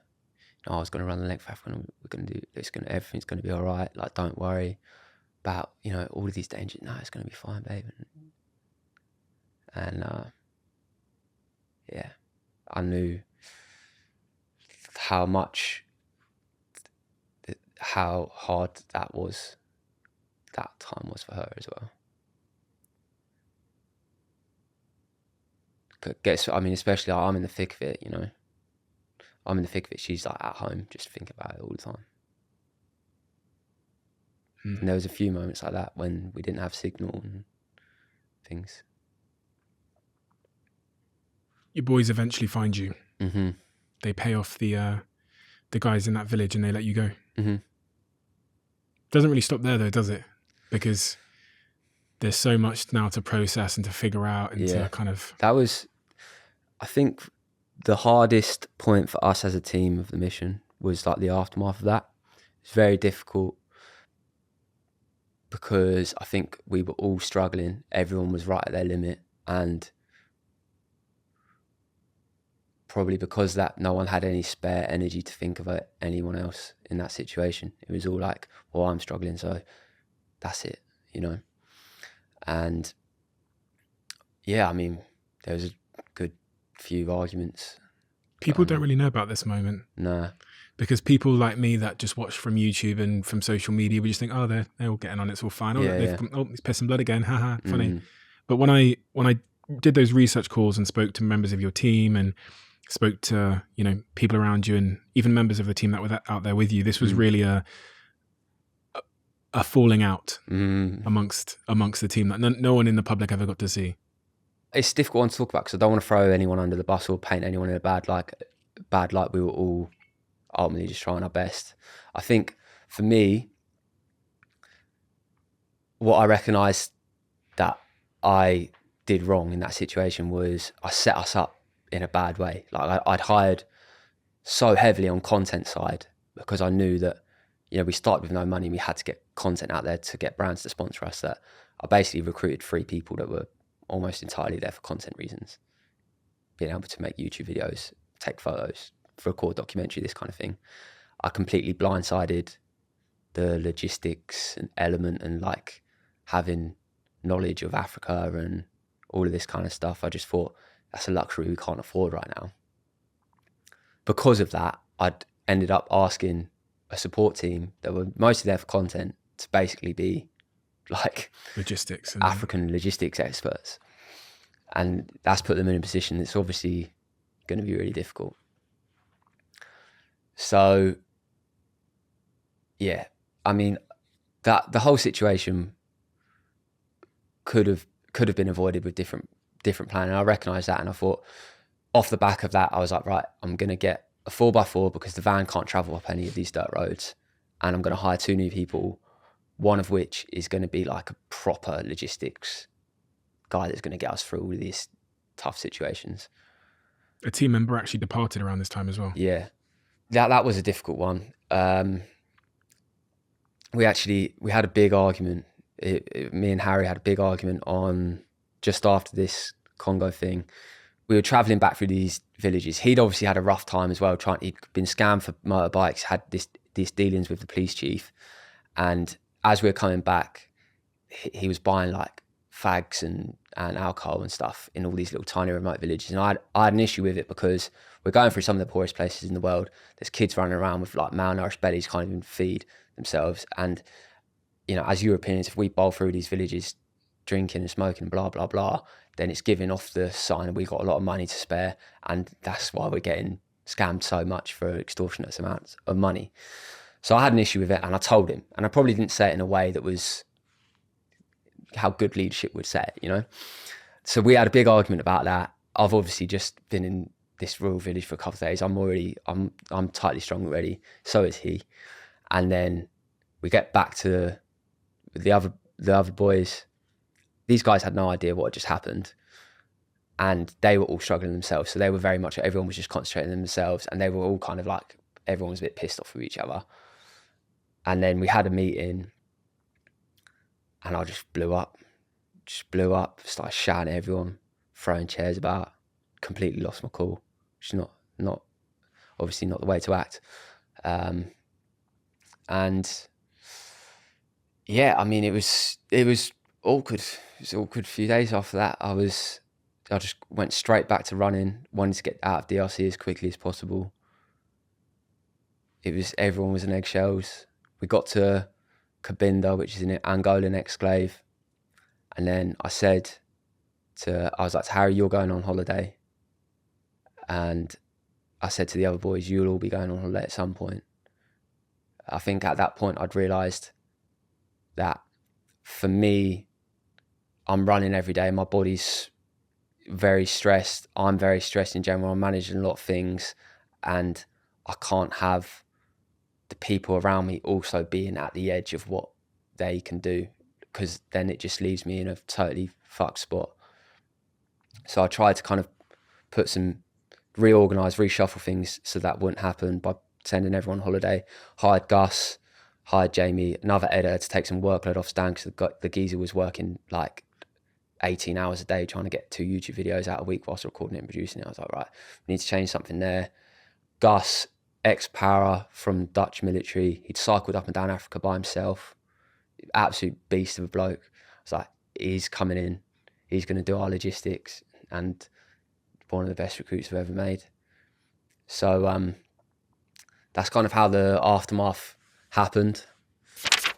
was going to run the length of Africa and we're going to do, everything's going to be all right. Like, don't worry about, all of these dangers. No, it's going to be fine, babe. And yeah, I knew how hard that time was for her as well. Especially I'm in the thick of it, I'm in the thick of it. She's like at home, just thinking about it all the time. And there was a few moments like that when we didn't have signal and things. Your boys eventually find you. Mm-hmm. They pay off the guys in that village and they let you go. Mm-hmm. Doesn't really stop there though, does it? Because there's so much now to process and to figure out and to kind of... That was, I think, the hardest point for us as a team of the mission was like the aftermath of that. It's very difficult because I think we were all struggling. Everyone was right at their limit, and probably because that no one had any spare energy to think about anyone else in that situation. It was all like, well, I'm struggling, so that's it, you know? And yeah, I mean, there was a good few arguments. People don't really know about this moment. No. Because people like me that just watch from YouTube and from social media, we just think, oh, they're all getting on, it's all fine. Oh, he's pissing blood again, haha, funny. But when I did those research calls and spoke to members of your team and spoke to, you know, people around you and even members of the team that were out there with you, this was really a falling out amongst the team that no one in the public ever got to see. It's a difficult one to talk about because I don't want to throw anyone under the bus or paint anyone in a bad light. We were all ultimately just trying our best. I think for me, what I recognised that I did wrong in that situation was I set us up in a bad way. Like I'd hired so heavily on content side because I knew that, you know, we started with no money. We had to get content out there to get brands to sponsor us. That I basically recruited 3 people that were almost entirely there for content reasons. Being able to make YouTube videos, take photos, record documentary, this kind of thing. I completely blindsided the logistics and element and like having knowledge of Africa and all of this kind of stuff. I just thought that's a luxury we can't afford right now. Because of that, I'd ended up asking a support team that were mostly there for content to basically be like logistics and African logistics experts. And that's put them in a position that's obviously going to be really difficult. So, yeah, I mean, that the whole situation could have been avoided with different plan. And I recognised that, and I thought, off the back of that, I was like, right, I'm going to get a 4x4 because the van can't travel up any of these dirt roads, and I'm going to hire 2 new people, one of which is going to be like a proper logistics guy that's going to get us through all of these tough situations. A team member actually departed around this time as well. Yeah, that was a difficult one. We had a big argument. Me and Harry had a big argument on just after this Congo thing. We were traveling back through these villages. He'd obviously had a rough time as well. He'd been scammed for motorbikes, had these dealings with the police chief. And as we were coming back, he was buying like fags and alcohol and stuff in all these little tiny remote villages. And I had an issue with it because we're going through some of the poorest places in the world. There's kids running around with like malnourished bellies, can't even feed themselves. And, you know, as Europeans, if we bowl through these villages drinking and smoking, blah, blah, blah, then it's giving off the sign we got a lot of money to spare. And that's why we're getting scammed so much for extortionate amounts of money. So I had an issue with it, and I told him, and I probably didn't say it in a way that was how good leadership would say it, you know? So we had a big argument about that. I've obviously just been in this rural village for a couple of days. I'm tightly strong already. So is he. And then we get back to the other boys. These guys had no idea what had just happened, and they were all struggling themselves. So they were very much, everyone was just concentrating on themselves, and they were all kind of like, everyone was a bit pissed off with each other. And then we had a meeting, and I just blew up, started shouting at everyone, throwing chairs about, completely lost my cool, which is not obviously not the way to act. And yeah, I mean, it was awkward. It was an awkward few days after that. I just went straight back to running, wanted to get out of DRC as quickly as possible. Everyone was in eggshells. We got to Cabinda, which is an Angolan exclave. And then I was like to Harry, you're going on holiday. And I said to the other boys, you'll all be going on holiday at some point. I think at that point I'd realised that for me, I'm running every day. My body's very stressed. I'm very stressed in general. I'm managing a lot of things, and I can't have the people around me also being at the edge of what they can do, because then it just leaves me in a totally fucked spot. So I tried to kind of reorganise, reshuffle things so that wouldn't happen by sending everyone on holiday. Hired Gus, hired Jamie, another editor to take some workload off Stan, because the geezer was working like 18 hours a day trying to get 2 YouTube videos out a week whilst recording it and producing it. I was like, right, we need to change something there. Gus, ex-para from Dutch military, he'd cycled up and down Africa by himself, absolute beast of a bloke. I was like, he's coming in, he's going to do our logistics, and one of the best recruits I've ever made. So that's kind of how the aftermath happened.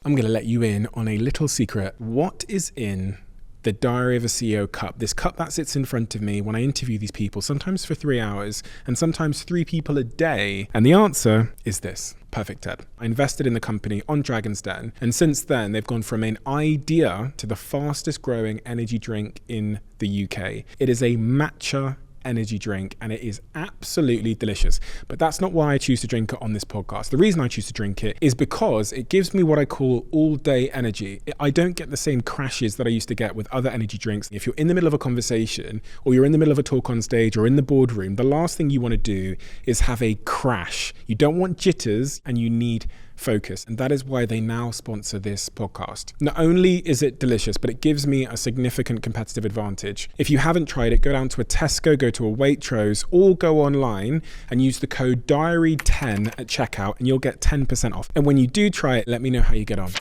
I'm going to let you in on a little secret. What is in the Diary of a CEO cup? This cup that sits in front of me when I interview these people, sometimes for 3 hours and sometimes 3 people a day. And the answer is this: Perfect 10. I invested in the company on Dragon's Den, and since then they've gone from an idea to the fastest growing energy drink in the UK. It is a matcha energy drink, and it is absolutely delicious. But that's not why I choose to drink it on this podcast. The reason I choose to drink it is because it gives me what I call all-day energy. I don't get the same crashes that I used to get with other energy drinks. If you're in the middle of a conversation, or you're in the middle of a talk on stage, or in the boardroom, the last thing you want to do is have a crash. You don't want jitters, and you need focus. And that is why they now sponsor this podcast. Not only is it delicious, but it gives me a significant competitive advantage. If you haven't tried it, go down to a Tesco, go to a Waitrose, or go online and use the code DIARY10 at checkout, and you'll get 10% off. And when you do try it, let me know how you get on.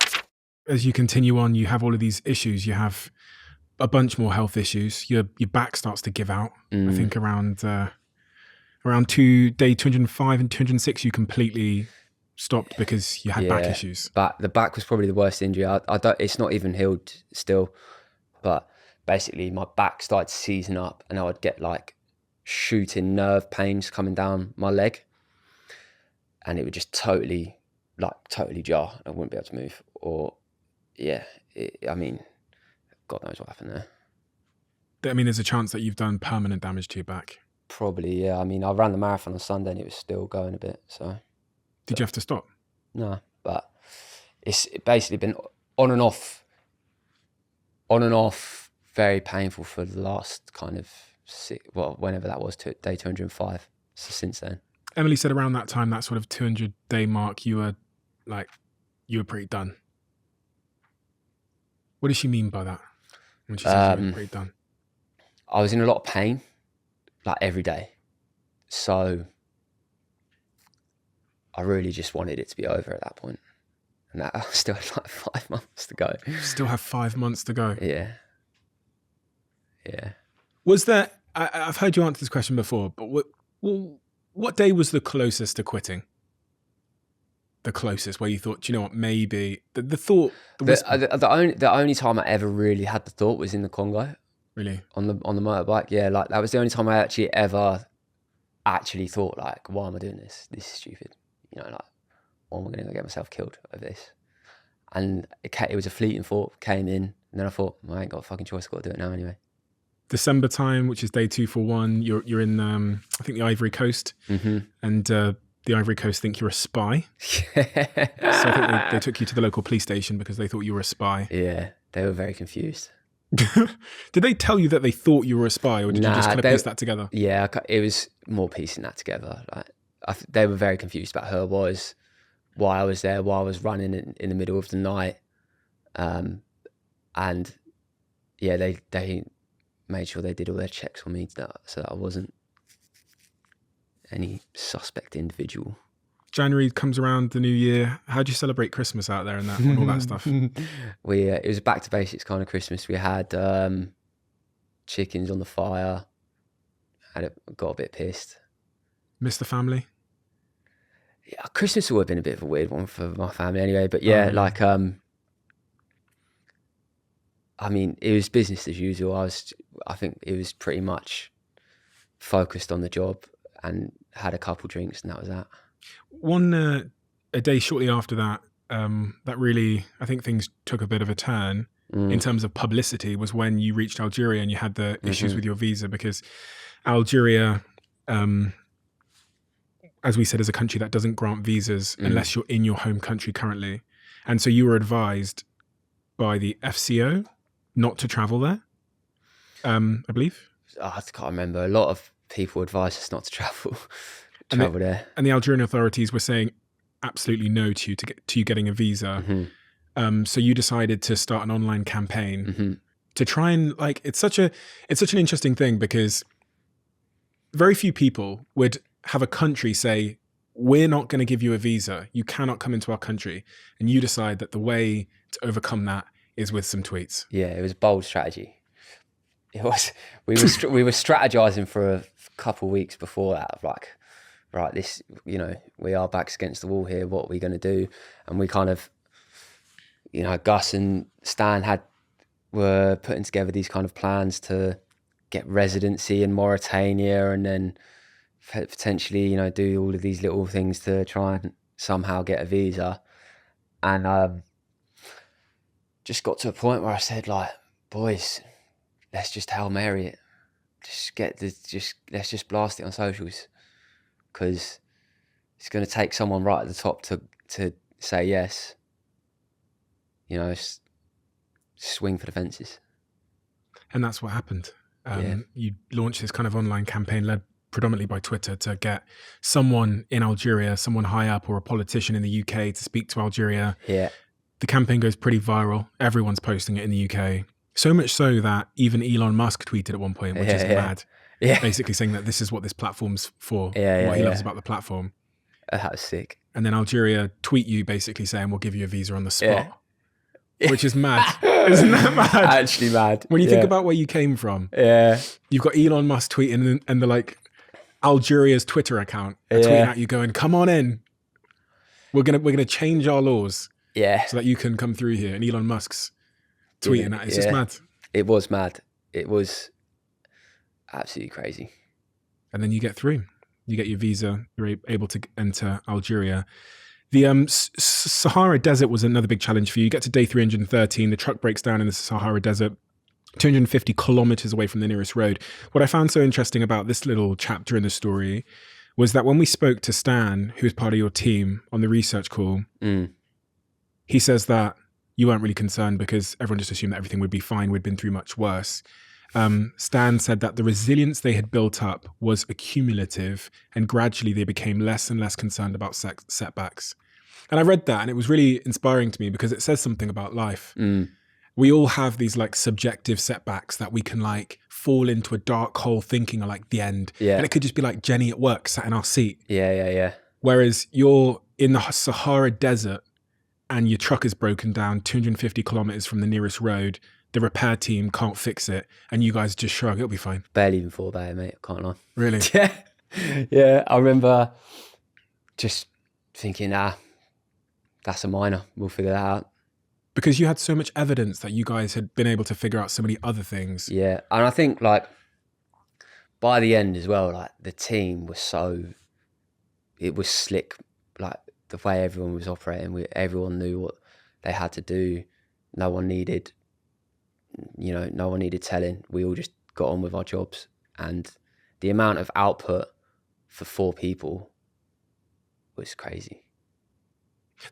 As you continue on, you have all of these issues. You have a bunch more health issues. Your back starts to give out. I think around day 205 and 206, you completely stopped because you had back issues. But the back was probably the worst injury. It's not even healed still, but basically my back started seizing up, and I would get like shooting nerve pains coming down my leg, and it would just totally jar. I wouldn't be able to move. Or I mean, God knows what happened there. I mean, there's a chance that you've done permanent damage to your back. Probably, yeah. I mean, I ran the marathon on Sunday and it was still going a bit, so. Did you have to stop? No, but it's basically been on and off, very painful for the last kind of whenever that was, to day 205. So since then. Emily said around that time, that sort of 200-day mark, you were pretty done. What does she mean by that? When she says you were pretty done? I was in a lot of pain, like every day. So I really just wanted it to be over at that point. And I still had like 5 months to go. You still have 5 months to go? Yeah. Was there, I've heard you answer this question before, but what day was the closest to quitting? The closest where you thought, do you know what, maybe, the thought. The only time I ever really had the thought was in the Congo. Really? On the motorbike, yeah. Like that was the only time I ever thought, like, why am I doing this? This is stupid. You know, like, why am I going to get myself killed over this? And it was a fleeting thought, came in, and then I thought, well, I ain't got a fucking choice, I've got to do it now anyway. December time, which is day 241, you're in, I think, the Ivory Coast, and the Ivory Coast think you're a spy. So I think they took you to the local police station because they thought you were a spy. Yeah, they were very confused. Did they tell you that they thought you were a spy, or did you just kind of piece that together? Yeah, it was more piecing that together. Like, they were very confused about who I was, why I was there, why I was running in the middle of the night. And yeah, they made sure they did all their checks on me so that I wasn't any suspect individual. January comes around, the new year. How do you celebrate Christmas out there and all that stuff? It was a back to basics kind of Christmas. We had chickens on the fire. Got a bit pissed. Miss the family? Yeah, Christmas has always been a bit of a weird one for my family anyway. But yeah, I mean, it was business as usual. I think it was pretty much focused on the job, and had a couple drinks, and that was that. A day shortly after that, that really, I think things took a bit of a turn in terms of publicity, was when you reached Algeria and you had the issues with your visa, because Algeria, as we said, is a country that doesn't grant visas unless you're in your home country currently. And so you were advised by the FCO not to travel there, I believe. I can't remember. A lot of people advised us not to travel there. And the Algerian authorities were saying absolutely no to you getting a visa. So you decided to start an online campaign to try and, like, it's such an interesting thing, because very few people would have a country say, we're not going to give you a visa. You cannot come into our country. And you decide that the way to overcome that is with some tweets. Yeah, it was a bold strategy. It was. We were strategizing for a couple of weeks before that, like, right, this, we are backs against the wall here. What are we going to do? And we kind of, Gus and Stan were putting together these kind of plans to get residency in Mauritania, and then potentially, do all of these little things to try and somehow get a visa. And just got to a point where I said, like, boys, let's just Hail Mary it. Let's just blast it on socials, because it's going to take someone right at the top to say yes. Swing for the fences. And that's what happened. You launched this kind of online campaign led predominantly by Twitter to get someone in Algeria, someone high up, or a politician in the UK to speak to Algeria. Yeah. The campaign goes pretty viral. Everyone's posting it in the UK. So much so that even Elon Musk tweeted at one point, which is mad. Yeah. Basically saying that this is what this platform's for, what he loves about the platform. That was sick. And then Algeria tweet you basically saying, we'll give you a visa on the spot. Which is mad. Isn't that mad? Actually mad. When you think about where you came from. Yeah. You've got Elon Musk tweeting, and the, like, Algeria's Twitter account tweeting at you going, come on in. We're gonna change our laws. Yeah. So that you can come through here. And Elon Musk's tweeting that. It's just mad. It was mad. It was absolutely crazy. And then you get through. You get your visa. You're able to enter Algeria. The Sahara Desert was another big challenge for you. You get to day 313. The truck breaks down in the Sahara Desert, 250 kilometers away from the nearest road. What I found so interesting about this little chapter in the story was that when we spoke to Stan, who was part of your team, on the research call, he says that you weren't really concerned because everyone just assumed that everything would be fine. We'd been through much worse. Stan said that the resilience they had built up was accumulative, and gradually they became less and less concerned about setbacks. And I read that, and it was really inspiring to me because it says something about life. We all have these, like, subjective setbacks that we can, like, fall into a dark hole thinking are like the end. Yeah. And it could just be like Jenny at work sat in our seat. Yeah. Whereas you're in the Sahara Desert and your truck is broken down 250 kilometers from the nearest road. The repair team can't fix it, and you guys just shrug, it'll be fine. Barely even thought about it, mate. I can't lie. Really? Yeah. I remember just thinking, that's a minor. We'll figure that out. Because you had so much evidence that you guys had been able to figure out so many other things. Yeah. And I think, like, by the end as well, like, the team was it was slick. Like, the way everyone was operating, everyone knew what they had to do. No one needed telling. We all just got on with our jobs. And the amount of output for 4 people was crazy.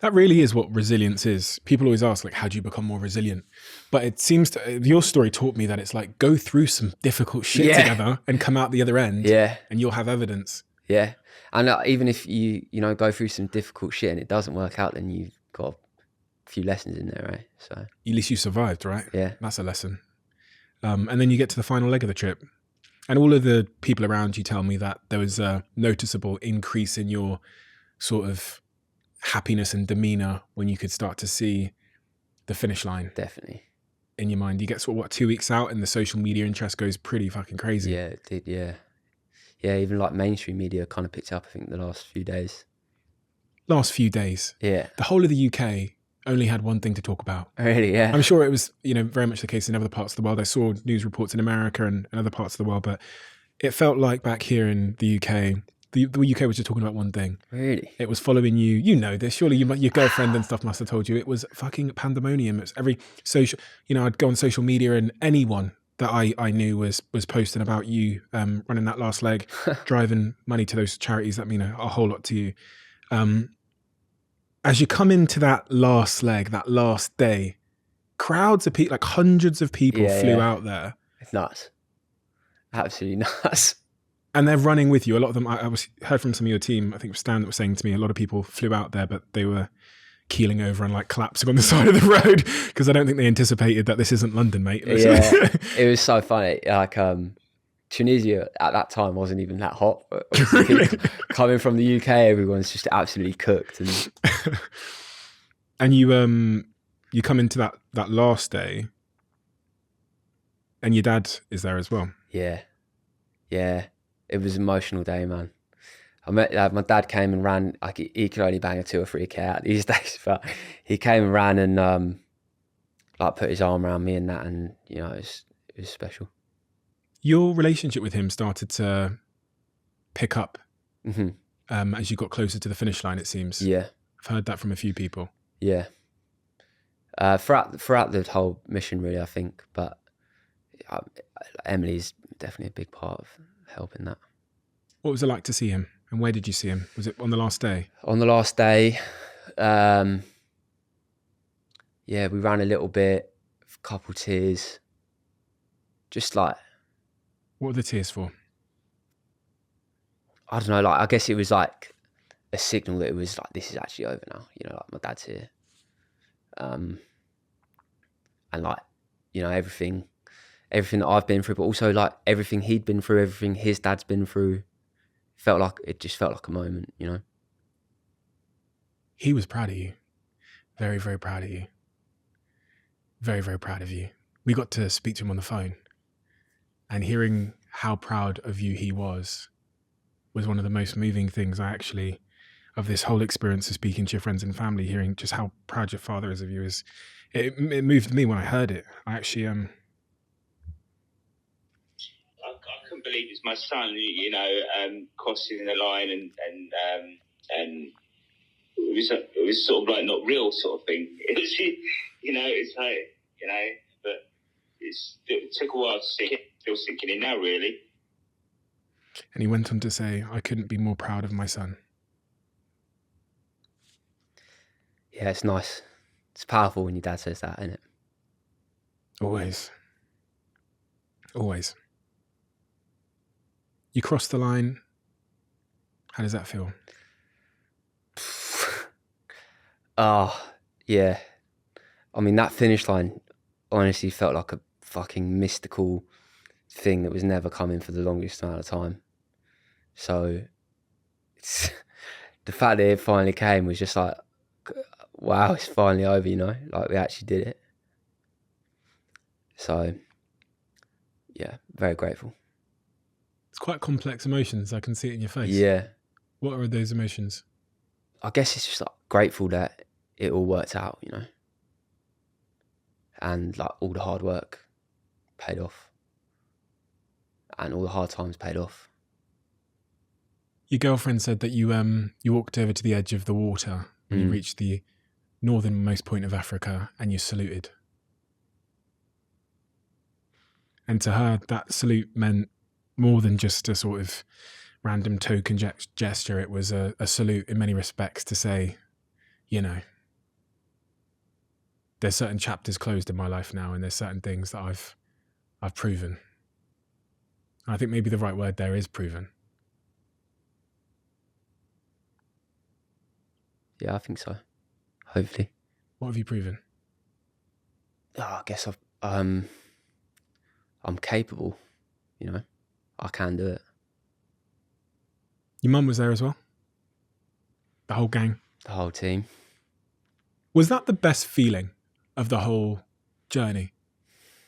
That really is what resilience is. People always ask, like, how do you become more resilient? But it seems your story taught me that it's like, go through some difficult shit together and come out the other end. Yeah. And you'll have evidence. Yeah. And even if you go through some difficult shit and it doesn't work out, then you've got a few lessons in there, right? So at least you survived, right? Yeah. That's a lesson. And then you get to the final leg of the trip. And all of the people around you tell me that there was a noticeable increase in your sort of happiness and demeanor when you could start to see the finish line. Definitely. In your mind. You get sort of 2 weeks out and the social media interest goes pretty fucking crazy. Yeah, it did, yeah. Yeah, even like mainstream media kind of picked up, I think, the last few days. Last few days? Yeah. The whole of the UK only had one thing to talk about. Really, yeah. I'm sure it was, very much the case in other parts of the world. I saw news reports in America and other parts of the world, but it felt like back here in the UK, The UK was just talking about one thing. Really? It was following you. You know this. Surely your girlfriend and stuff must have told you. It was fucking pandemonium. It was every social, I'd go on social media and anyone that I knew was posting about you running that last leg, driving money to those charities that mean a whole lot to you. As you come into that last leg, that last day, crowds of people, like hundreds of people flew out there. It's nuts. Absolutely nuts. And they're running with you. A lot of them, I heard from some of your team, I think it was Stan that was saying to me, a lot of people flew out there, but they were keeling over and like collapsing on the side of the road because I don't think they anticipated that this isn't London, mate. Yeah, it was so funny. Like Tunisia at that time wasn't even that hot. Coming from the UK, everyone's just absolutely cooked. And you come into that last day, and your dad is there as well. Yeah. It was an emotional day, man. I met my dad came and ran. Like he could only bang a 2 or 3K out these days, but he came and ran and like put his arm around me and that, and it was special. Your relationship with him started to pick up as you got closer to the finish line. It seems. Yeah, I've heard that from a few people. Yeah, throughout the whole mission, really, I think. But Emily's definitely a big part of helping that. What was it like to see him, and where did you see him? Was it on the last day? On the last day, we ran a little bit, a couple tears, just like. What were the tears for? I don't know, like I guess it was like a signal that it was like, this is actually over now, like my dad's here. And like, everything that I've been through, but also like everything he'd been through, everything his dad's been through, it just felt like a moment, He was proud of you. Very, very proud of you. Very, very proud of you. We got to speak to him on the phone, and hearing how proud of you he was one of the most moving things of this whole experience of speaking to your friends and family, hearing just how proud your father is of you. It moved me when I heard it. I actually I couldn't believe it's my son, crossing the line and it was sort of like not real sort of thing. It was, it's like, but it took a while to sink in, still sinking in now, really. And he went on to say, I couldn't be more proud of my son. Yeah, it's nice. It's powerful when your dad says that, isn't it? Always. Always. You crossed the line. How does that feel? Oh, yeah. I mean, that finish line honestly felt like a fucking mystical thing that was never coming for the longest amount of time. So the fact that it finally came was just like, wow, it's finally over, like we actually did it. So yeah, very grateful. It's quite complex emotions. I can see it in your face. Yeah. What are those emotions? I guess it's just like grateful that it all worked out, and like all the hard work paid off, and all the hard times paid off. Your girlfriend said that you walked over to the edge of the water when you reached the northernmost point of Africa and you saluted. And to her, that salute meant more than just a sort of random token gesture. It was a salute in many respects to say, there's certain chapters closed in my life now, and there's certain things that I've proven. And I think maybe the right word there is proven. Yeah, I think so. Hopefully. What have you proven? Oh, I guess I'm capable, I can do it. Your mum was there as well? The whole gang? The whole team. Was that the best feeling of the whole journey?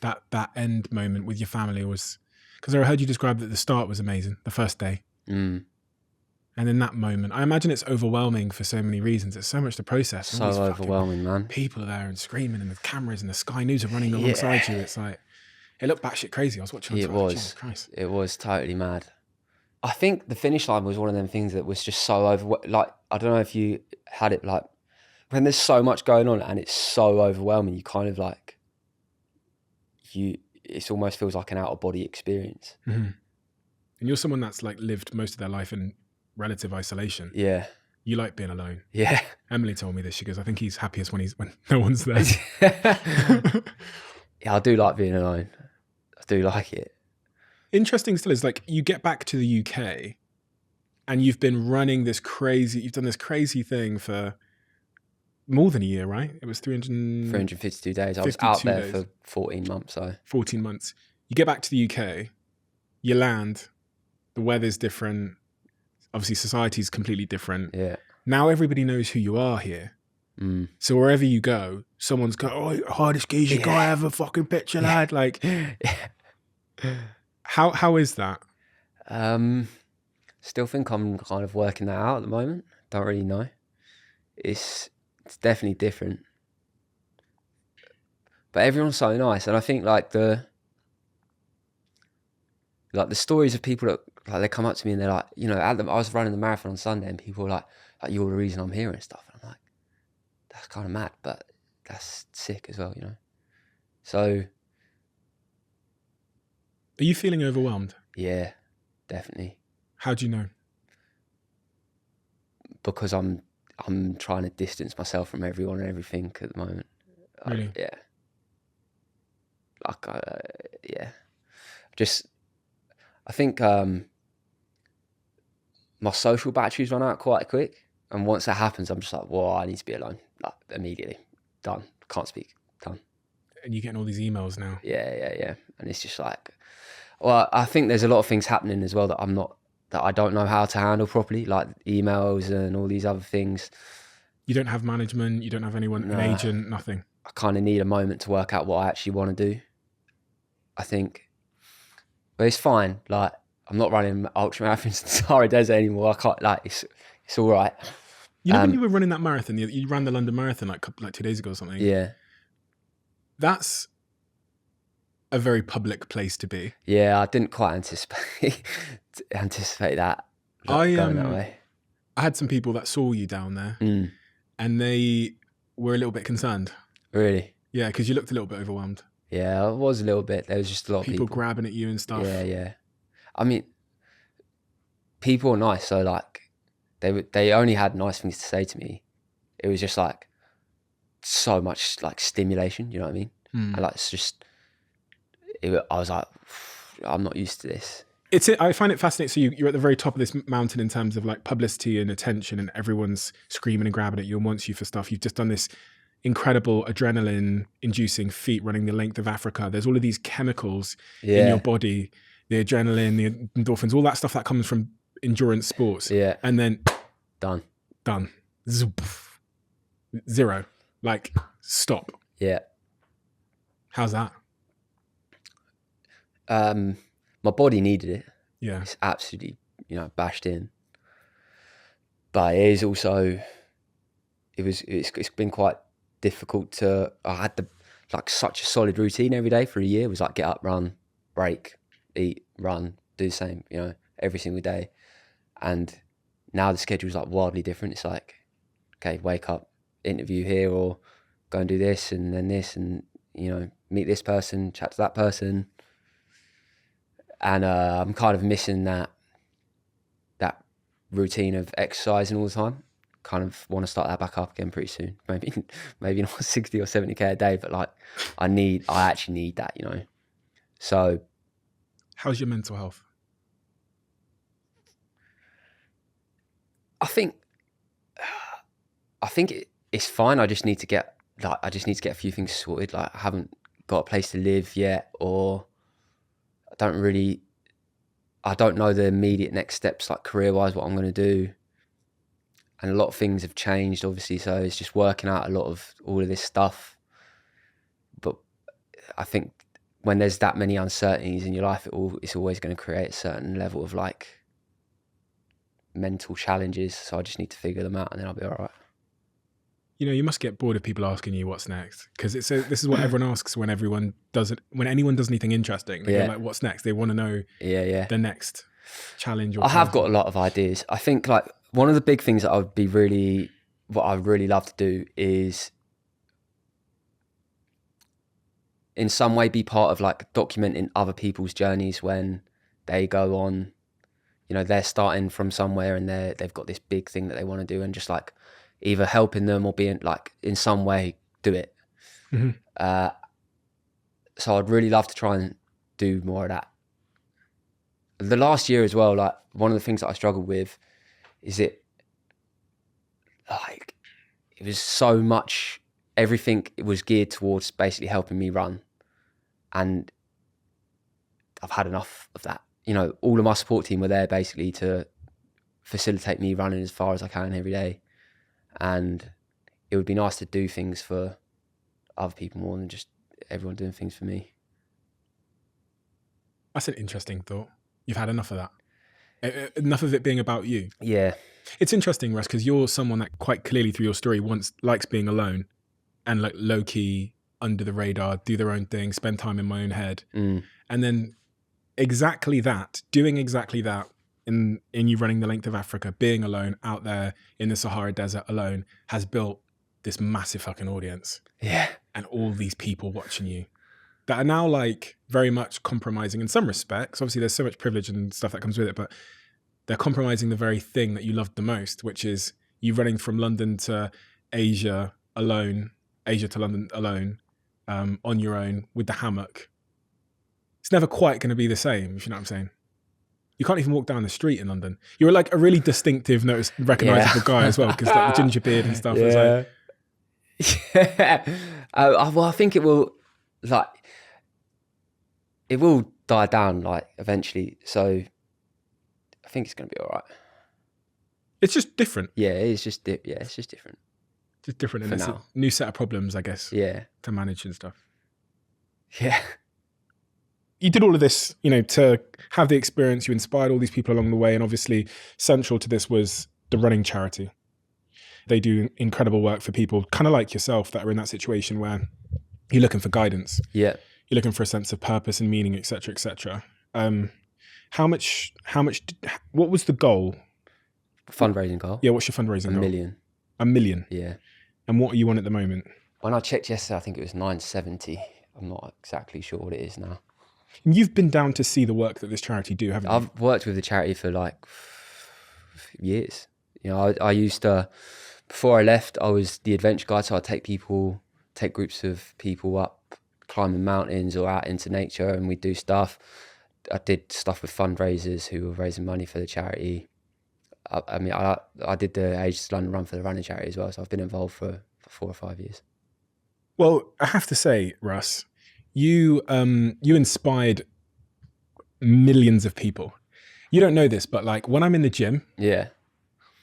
That end moment with your family was... Because I heard you describe that the start was amazing, the first day. And in that moment, I imagine it's overwhelming for so many reasons. It's so much to process. So overwhelming, man. People are there and screaming, and the cameras and the Sky News are running alongside you. It's like, it looked batshit crazy. I was watching on Twitter. Jesus Christ. It was totally mad. I think the finish line was one of them things that was just so like, I don't know if you had it, like when there's so much going on and it's so overwhelming, you kind of like, it almost feels like an out of body experience. Mm-hmm. And you're someone that's like lived most of their life in relative isolation. Yeah. You like being alone. Yeah. Emily told me this. She goes, I think he's happiest when no one's there. Yeah, I do like being alone. I do like it. Interesting still is like you get back to the UK and you've been running you've done this crazy thing for more than a year, right? It was 352 days. I was out there for 14 months. 14 months. You get back to the UK, you land, the weather's different. Obviously, society's completely different. Yeah. Now everybody knows who you are here. Mm. So wherever you go, someone's going, oh, hardest geezer, you gotta have a fucking picture, lad. Like, how is that? Still think I'm kind of working that out at the moment. Don't really know. It's definitely different. But everyone's so nice. And I think like the stories of people that like they come up to me and they're like, you know, I was running the marathon on Sunday and people were like, you're the reason I'm here and stuff. And I'm like, that's kind of mad, but that's sick as well, you know? So. Are you feeling overwhelmed? Yeah, definitely. How do you know? Because I'm trying to distance myself from everyone and everything at the moment. Really? Yeah. Like, yeah. Just, I think my social batteries run out quite quick. And once that happens, I'm just like, well, I need to be alone. Like, immediately. Done. Can't speak. Done. And you're getting all these emails now. Yeah. And it's just like, well, I think there's a lot of things happening as well that I don't know how to handle properly, like emails and all these other things. You don't have management, you don't have anyone, an agent, nothing. I kind of need a moment to work out what I actually want to do, I think. But it's fine. Like, I'm not running ultra marathons in the Sahara Desert anymore. I can't, like, it's all right. You know, when you were running that marathon, you ran the London Marathon like 2 days ago or something. Yeah. That's a very public place to be. Yeah, I didn't quite anticipate that. Going that way. I had some people that saw you down there and they were a little bit concerned. Really? Yeah, because you looked a little bit overwhelmed. Yeah, I was a little bit. There was just a lot of people grabbing at you and stuff. Yeah. I mean, people are nice, so like they only had nice things to say to me. It was just like so much like stimulation, you know what I mean? And like it's just, I was like, I'm not used to this. I find it fascinating. So you're at the very top of this mountain in terms of like publicity and attention, and everyone's screaming and grabbing at you and wants you for stuff. You've just done this incredible adrenaline-inducing feat running the length of Africa. There's all of these chemicals in your body, the adrenaline, the endorphins, all that stuff that comes from endurance sports. Yeah. And then done. Zero. Like, stop. Yeah. How's that? My body needed it. Yeah. It's absolutely, bashed in. But it is also, it's been quite difficult I had such a solid routine every day for a year. It was like get up, run, break, eat, run, do the same, every single day. And now the schedule's like wildly different. It's like, okay, wake up, interview here, or go and do this and then this, and, meet this person, chat to that person. And I'm kind of missing that routine of exercising all the time. Kind of want to start that back up again pretty soon. Maybe not 60 or 70k a day, but like I actually need that, So how's your mental health? I think it's fine. I just need to get a few things sorted. Like I haven't got a place to live yet, or I don't know the immediate next steps, like career-wise, what I'm going to do. And a lot of things have changed, obviously, so it's just working out a lot of all of this stuff. But I think when there's that many uncertainties in your life, it's always going to create a certain level of like mental challenges. So I just need to figure them out and then I'll be all right. You must get bored of people asking you what's next, because this is what everyone asks when anyone does anything interesting. They go like, what's next? They want to know the next. challenge? Or I have got a lot of ideas. I think like one of the big things that I would really love to do is in some way be part of like documenting other people's journeys when they go on, you know, they're starting from somewhere and they've got this big thing that they want to do, and just like either helping them or being like in some way do it. Mm-hmm. So I'd really love to try and do more of that. The last year as well, like one of the things that I struggled with is it was so much, everything was geared towards basically helping me run. And I've had enough of that. You know, all of my support team were there basically to facilitate me running as far as I can every day. And it would be nice to do things for other people more than just everyone doing things for me. That's an interesting thought. You've had enough of that. Enough of it being about you. Yeah. It's interesting, Russ, because you're someone that quite clearly through your story likes being alone and like low key, under the radar, do their own thing, spend time in my own head. And then doing exactly that in you running the length of Africa, being alone out there in the Sahara Desert alone, has built this massive fucking audience. Yeah. And all these people watching you that are now like very much compromising in some respects. Obviously there's so much privilege and stuff that comes with it, but they're compromising the very thing that you loved the most, which is you running from London to Asia alone, Asia to London alone, on your own with the hammock. It's never quite going to be the same, if you know what I'm saying. You can't even walk down the street in London. You're like a really distinctive, recognizable guy as well, because like the ginger beard and stuff. Yeah. Well, I think it will die down like eventually. So I think it's going to be all right. It's just different. Yeah, it's just different. Just different, and it's now. A new set of problems, I guess. Yeah, to manage and stuff. Yeah. You did all of this, you know, to have the experience. You inspired all these people along the way, and obviously central to this was the running charity. They do incredible work for people kind of like yourself that are in that situation where you're looking for guidance. Yeah. You're looking for a sense of purpose and meaning, et cetera, et cetera. What was the goal? Fundraising goal? Yeah, what's your fundraising goal? 1 million. 1 million? Yeah. And what are you on at the moment? When I checked yesterday, I think it was 970. I'm not exactly sure what it is now. And you've been down to see the work that this charity do, haven't you? I've worked with the charity for like years. You know, I used to, before I left, I was the adventure guide. So I'd take groups of people up, climbing mountains or out into nature, and we'd do stuff. I did stuff with fundraisers who were raising money for the charity. I did the Ages to London run for the running charity as well. So I've been involved for 4 or 5 years. Well, I have to say, Russ, you inspired millions of people. You don't know this, but like when I'm in the gym, yeah,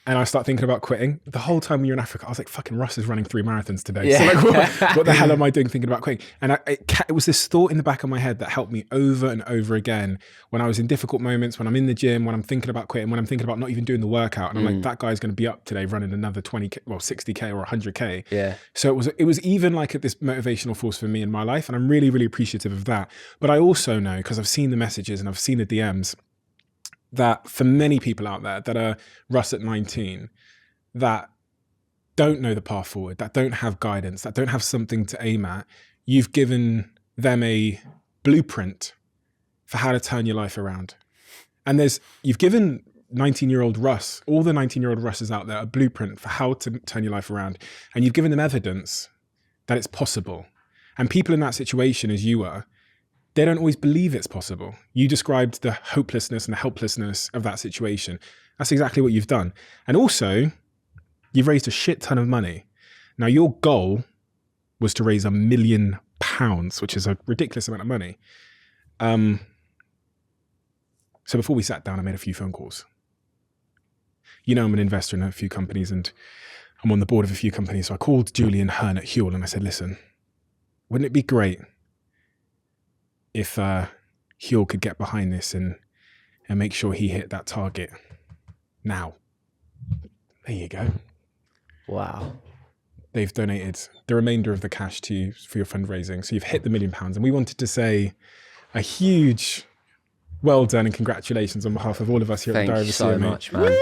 and I start thinking about quitting, the whole time when you're in Africa, I was like, fucking Russ is running 3 marathons today. Yeah. So like, what the hell am I doing thinking about quitting? And it was this thought in the back of my head that helped me over and over again when I was in difficult moments, when I'm in the gym, when I'm thinking about quitting, when I'm thinking about not even doing the workout. And I'm like, that guy's going to be up today running another 60K or 100K. Yeah. So it was even like this motivational force for me in my life. And I'm really, really appreciative of that. But I also know, because I've seen the messages and I've seen the DMs, that for many people out there that are Russ at 19, that don't know the path forward, that don't have guidance, that don't have something to aim at, you've given them a blueprint for how to turn your life around. And you've given 19-year-old Russ, all the 19-year-old Russes out there, a blueprint for how to turn your life around. And you've given them evidence that it's possible. And people in that situation, as you were, they don't always believe it's possible. You described the hopelessness and the helplessness of that situation. That's exactly what you've done. And also, you've raised a shit ton of money. Now, your goal was to raise £1 million, which is a ridiculous amount of money. So before we sat down, I made a few phone calls. You know, I'm an investor in a few companies and I'm on the board of a few companies. So I called Julian Hearn at Huel and I said, listen, wouldn't it be great if Huel could get behind this and make sure he hit that target now? There you go. Wow. They've donated the remainder of the cash to you for your fundraising. So you've hit the £1 million. And we wanted to say a huge Well done, and congratulations on behalf of all of us here at the Diary of a Thank you so CMA. much, man.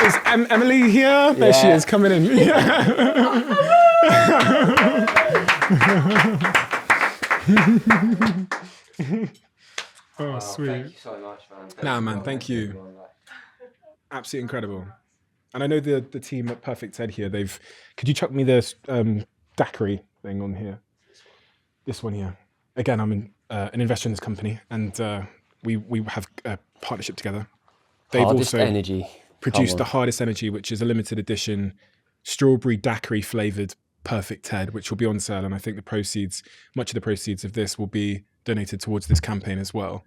Is Emily here? There she is, coming in. Oh, sweet. Thank you so much, man. Nah, man, thank you. Absolutely incredible. And I know the team at Perfect Ted here, could you chuck me the daiquiri thing on here? This one here. Again, I'm an investor in this company, and we have a partnership together. They've Hardest also energy. produced the Hardest Energy, which is a limited edition strawberry daiquiri flavored Perfect Ted, which will be on sale. And I think much of the proceeds of this will be donated towards this campaign as well.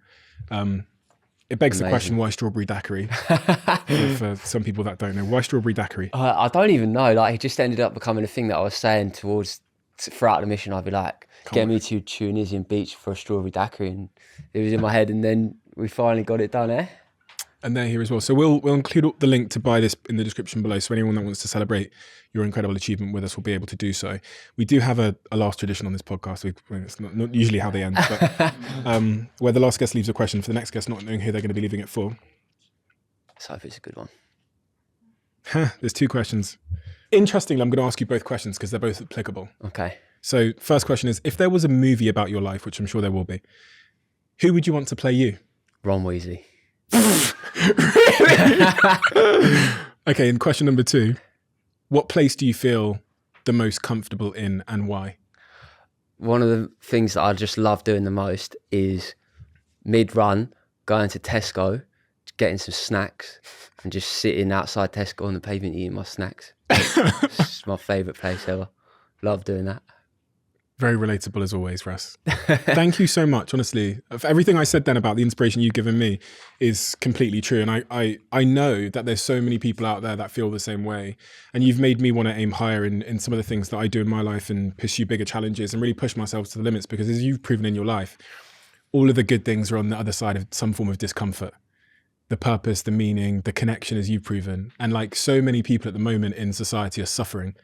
It begs the question, why strawberry daiquiri? For some people that don't know, why strawberry daiquiri? I don't even know. Like, it just ended up becoming a thing that I was saying throughout the mission. I'd be like, get me to Tunisian beach for a strawberry daiquiri, and it was in my head. And then we finally got it done, eh? And they're here as well. So we'll include the link to buy this in the description below. So anyone that wants to celebrate your incredible achievement with us will be able to do so. We do have a last tradition on this podcast. It's not usually how they end, but where the last guest leaves a question for the next guest, not knowing who they're going to be leaving it for. So if it's a good one. There's 2 questions. Interestingly, I'm going to ask you both questions because they're both applicable. Okay. So first question is, if there was a movie about your life, which I'm sure there will be, who would you want to play you? Ron Weasley. Okay, and question number 2, what place do you feel the most comfortable in and why? One of the things that I just love doing the most is mid-run, going to Tesco, getting some snacks and just sitting outside Tesco on the pavement eating my snacks. It's my favourite place ever. Love doing that. Very relatable as always, Russ. Thank you so much, honestly. Everything I said then about the inspiration you've given me is completely true. And I know that there's so many people out there that feel the same way. And you've made me want to aim higher in some of the things that I do in my life and pursue bigger challenges and really push myself to the limits, because as you've proven in your life, all of the good things are on the other side of some form of discomfort. The purpose, the meaning, the connection, as you've proven. And like so many people at the moment in society are suffering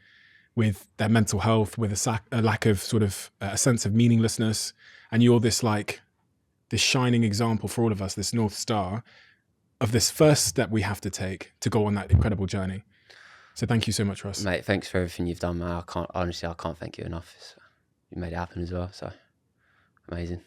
with their mental health, with a lack of sort of a sense of meaninglessness. And you're this shining example for all of us, this North Star of this first step we have to take to go on that incredible journey. So thank you so much, Russ. Mate, thanks for everything you've done, man. I can't thank you enough. You made it happen as well, so amazing.